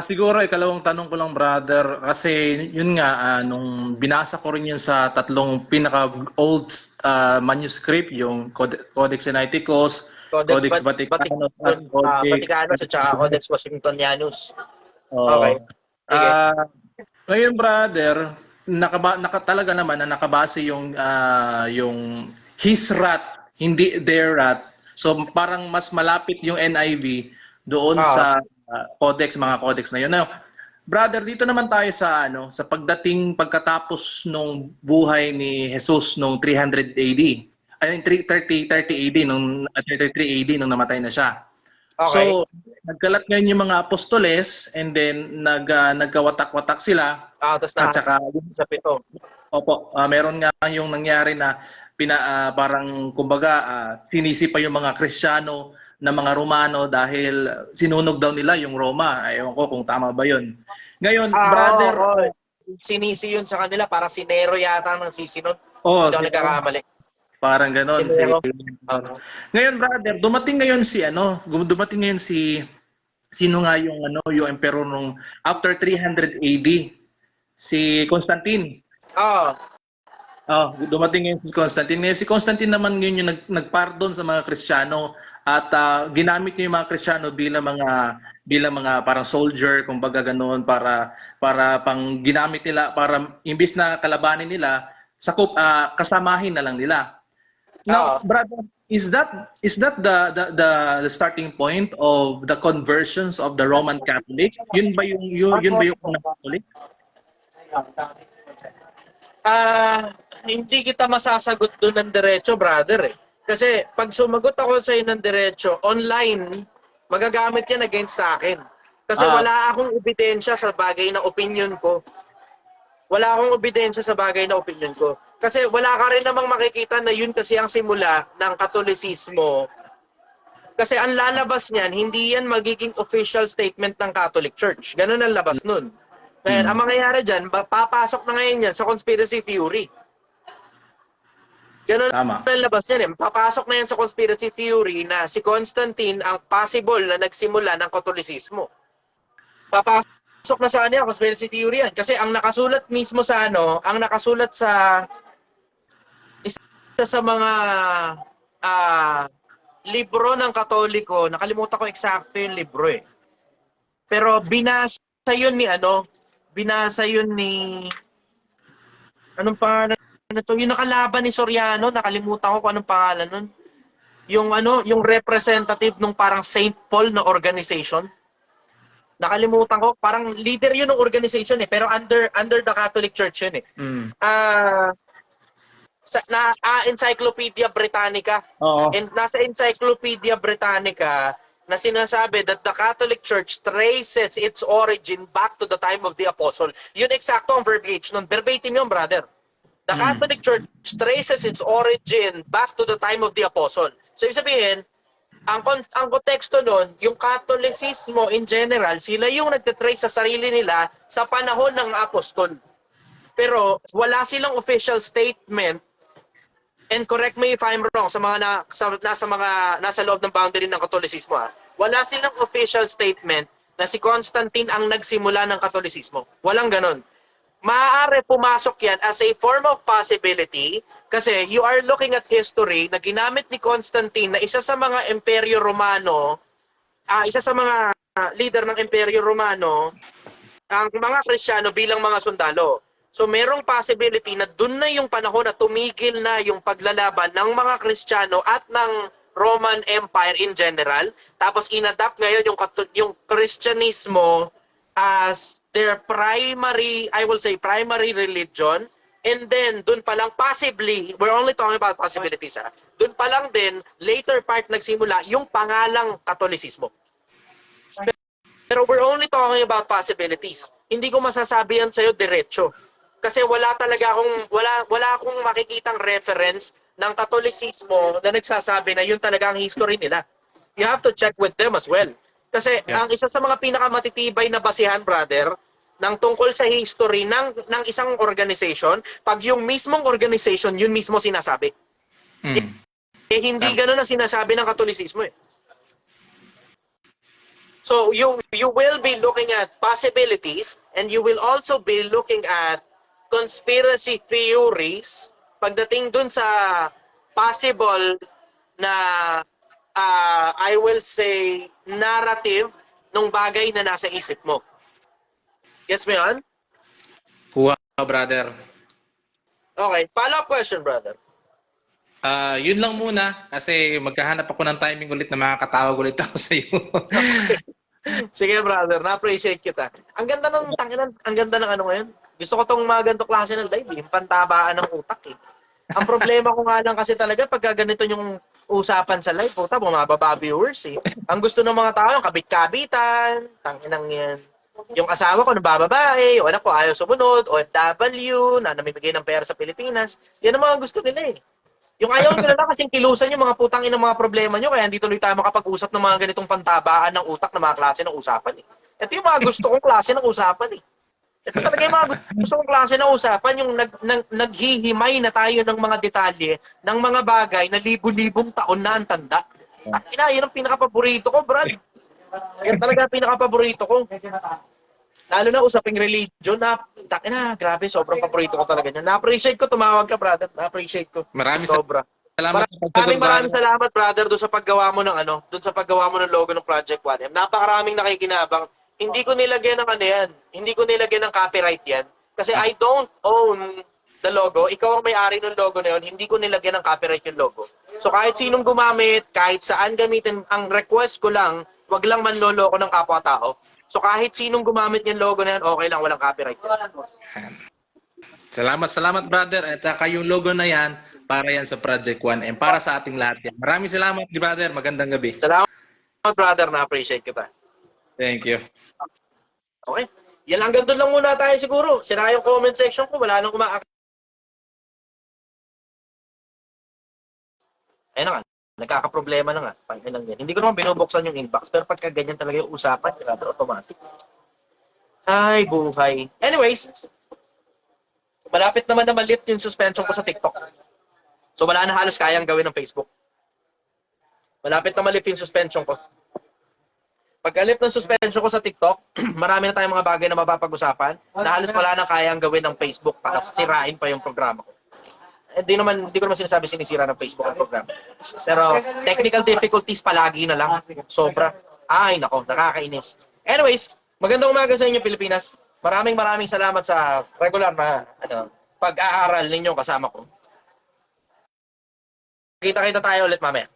[SPEAKER 8] Siguro ikalawang tanong ko lang, brother, kasi yun nga, nung binasa ko rin yun sa tatlong pinaka-old manuscript, yung Codex Sinaiticus, Codex Vaticanus, at
[SPEAKER 1] Vaticanus at saka Codex Washingtonianus.
[SPEAKER 8] Oo.
[SPEAKER 1] Okay. Sige.
[SPEAKER 8] Ngayon, brother, talaga naman na nakabase yung his wrath, hindi their wrath. So parang mas malapit yung NIV doon sa mga codex na yun. Now, brother, dito naman tayo sa sa pagkatapos nung buhay ni Jesus nung 300 AD. Ay 30 AD nung 33 AD nung namatay na siya.
[SPEAKER 1] Okay.
[SPEAKER 8] So, nagkalat ngayon yung mga apostoles and then nagkawatak-watak sila.
[SPEAKER 1] Tapos
[SPEAKER 8] At saka
[SPEAKER 1] sa pito.
[SPEAKER 8] opo, meron nga yung nangyari na parang kumbaga sinisi pa yung mga Kristiyano na mga Romano dahil sinunog daw nila yung Roma. Ewan ko kung tama ba yun. Ngayon, brother,
[SPEAKER 1] sinisi yun sa kanila para sinero yata ng sisinod.
[SPEAKER 8] oh,
[SPEAKER 1] Hindi ako nagkakamali.
[SPEAKER 8] parang ganon.
[SPEAKER 1] Sinero.
[SPEAKER 8] Ngayon, brother, dumating ngayon si sino nga yung emperor nung after 300 AD, si Constantine. Dumating ngayon si Constantine. Ngayon si Constantine naman ngayon yung nagpardon sa mga Kristiyano at ginamit niya yung mga Kristiyano bilang mga parang soldier, kumbaga ganoon, para pang ginamit nila para imbis na kalabanin nila, kasamahin na lang nila. Now, brother, is that the starting point of the conversions of the Roman Catholic? Yun ba yung unang Catholic?
[SPEAKER 1] Hindi kita masasagot doon ng diretso, brother eh. Kasi pag sumagot ako sa iyo ng diretso, online, magagamit yan against sa akin. Kasi wala akong ebidensya sa bagay na opinion ko. Wala akong ebidensya sa bagay na opinion ko. Kasi wala ka rin namang makikita na yun kasi ang simula ng Katolisismo. Kasi ang lalabas niyan, hindi yan magiging official statement ng Catholic Church. Ganun ang labas nun. Ngayon, ang mangyayari dyan, papasok na ngayon yan sa conspiracy theory. Ganun ang labas yan eh. Papasok na yan sa conspiracy theory na si Constantine ang possible na nagsimula ng Katolisismo. Papasok na sa kanya, conspiracy theory yan. Kasi ang nakasulat mismo sa ang nakasulat sa isa sa mga libro ng Katoliko, nakalimutan ko eksakto yung libro eh. Pero binasa yun ni binasa yun ni anong pangalan nito? Yung nakalaban ni Soriano, nakalimutan ko kung anong pangalan nun. Yung representative nung parang St. Paul na organization. Nakalimutan ko, parang leader yun ng organization eh, pero under the Catholic Church yun eh. Encyclopedia Britannica. And nasa Encyclopedia Britannica na sinasabi that the Catholic Church traces its origin back to the time of the Apostle. Yun eksakto ang verbiage nun. Verbatim yun, brother. The Catholic Church traces its origin back to the time of the Apostle. So, ibig sabihin, ang konteksto nun, yung Catholicismo in general, sila yung nagtitrace sa sarili nila sa panahon ng Apostol. Pero wala silang official statement, and correct me if I'm wrong, sa mga nasa loob ng boundary ng Katolisismo, wala silang official statement na si Constantine ang nagsimula ng Katolisismo. Walang ganon. Maaari pumasok yan as a form of possibility kasi you are looking at history na ginamit ni Constantine na isa sa mga Imperyo Romano, isa sa mga leader ng Imperyo Romano, ang mga Kristiyano bilang mga sundalo. So merong possibility na dun na yung panahon na tumigil na yung paglalaban ng mga Kristiyano at ng Roman Empire in general. Tapos inadapt ngayon yung Kristyanismo as their primary, I will say primary religion. And then dun pa lang possibly, we're only talking about possibilities. Dun pa lang din, later part nagsimula yung pangalang Katolisismo. Pero we're only talking about possibilities. Hindi ko masasabi yan sa'yo diretso. Kasi wala akong makikitang reference ng Katolisismo na nagsasabi na yun talaga ang history nila. You have to check with them as well. Kasi ang isa sa mga pinakamatitibay na basihan, brother, ng tungkol sa history ng isang organization, pag yung mismong organization, yun mismo sinasabi. Hindi ganun ang sinasabi ng Katolisismo eh. So you will be looking at possibilities and you will also be looking at conspiracy theories pagdating dun sa possible na I will say narrative nung bagay na nasa isip mo. Gets me on?
[SPEAKER 8] Kuha, brother.
[SPEAKER 1] Okay, follow-up question, brother.
[SPEAKER 8] Yun lang muna kasi magkahanap ako ng timing ulit na makakatawag ulit ako sa iyo.
[SPEAKER 1] Sige, brother, na-appreciate kita. Ang ganda ng tanginan, ang ganda ng ano ngayon. Gusto ko tong mga ganito klase ng live, yung pantabaan ng utak eh. Ang problema ko nga lang kasi talaga pag ganito yung usapan sa live, puta, bumababa viewers eh. Ang gusto ng mga tao, yung kabit-kabitan, tanginang yan. Yung asawa ko nabababae, yung anak ko ayaw sumunod, OFW, na namimigay ng pera sa Pilipinas. Yan ang mga gusto nila eh. Yung ayaw nyo na lang kasing kilusan yung mga putang ina mga problema nyo, kaya hindi tuloy tayo makapag-usap ng mga ganitong pantabaan ng utak na mga klase ng usapan eh. Ito yung mga gusto kong klase ng usapan eh. Ito talaga yung mga gusto kong klase ng usapan, yung naghihimay na tayo ng mga detalye ng mga bagay na libu-libong taon na ang tanda. Ina, yun ang pinaka-paborito ko, Brad. Yan talaga ang pinaka-paborito ko. Lalo na usaping religion na, grabe, sobrang paborito ko talaga yan. Na-appreciate ko, tumawag ka, brother. Na-appreciate ko.
[SPEAKER 8] Maraming
[SPEAKER 1] Sobra.
[SPEAKER 8] salamat.
[SPEAKER 1] Maraming salamat, brother, doon sa paggawa mo ng doon sa paggawa mo ng logo ng Project 1M. Napakaraming nakikinabang. Hindi ko nilagyan ng yan. Hindi ko nilagyan ng copyright yan. Kasi I don't own the logo. Ikaw ang may-ari ng logo na yun. Hindi ko nilagyan ng copyright yung logo. So kahit sinong gumamit, kahit saan gamitin, ang request ko lang, wag lang manloloko ng kapwa-tao. So kahit sinong gumamit yung logo na yan, okay lang, walang copyright.
[SPEAKER 8] Salamat brother. At saka yung logo na yan, para yan sa Project 1M, para sa ating lahat yan. Maraming salamat brother. Magandang gabi.
[SPEAKER 1] Salamat, brother. Na-appreciate kita.
[SPEAKER 8] Thank you.
[SPEAKER 1] Okay. Yan lang, ganun lang muna tayo siguro. Sira yung comment section ko. Wala nang ayun na nga. Nagkakaproblema na nga. Pangilang yan. Hindi ko naman binubuksan yung inbox. Pero pagka ganyan talaga yung usapan, grabe, automatic. Ay, buhay. Anyways, malapit naman na malift yung suspension ko sa TikTok. So wala na halos kayang gawin ng Facebook. Malapit na malift yung suspension ko. Pag-alip ng suspension ko sa TikTok, marami na tayong mga bagay na mapapag-usapan na halos wala na kayang gawin ng Facebook para sirain pa yung programa ko. Hindi ko naman sinasabi sinisira ng Facebook ang programa. Pero technical difficulties palagi na lang. Sobra. Ay, nako, nakakainis. Anyways, magandang umaga sa inyo, Pilipinas. Maraming salamat sa regular na pag-aaral ninyo kasama ko. Kita-kita tayo ulit mamaya.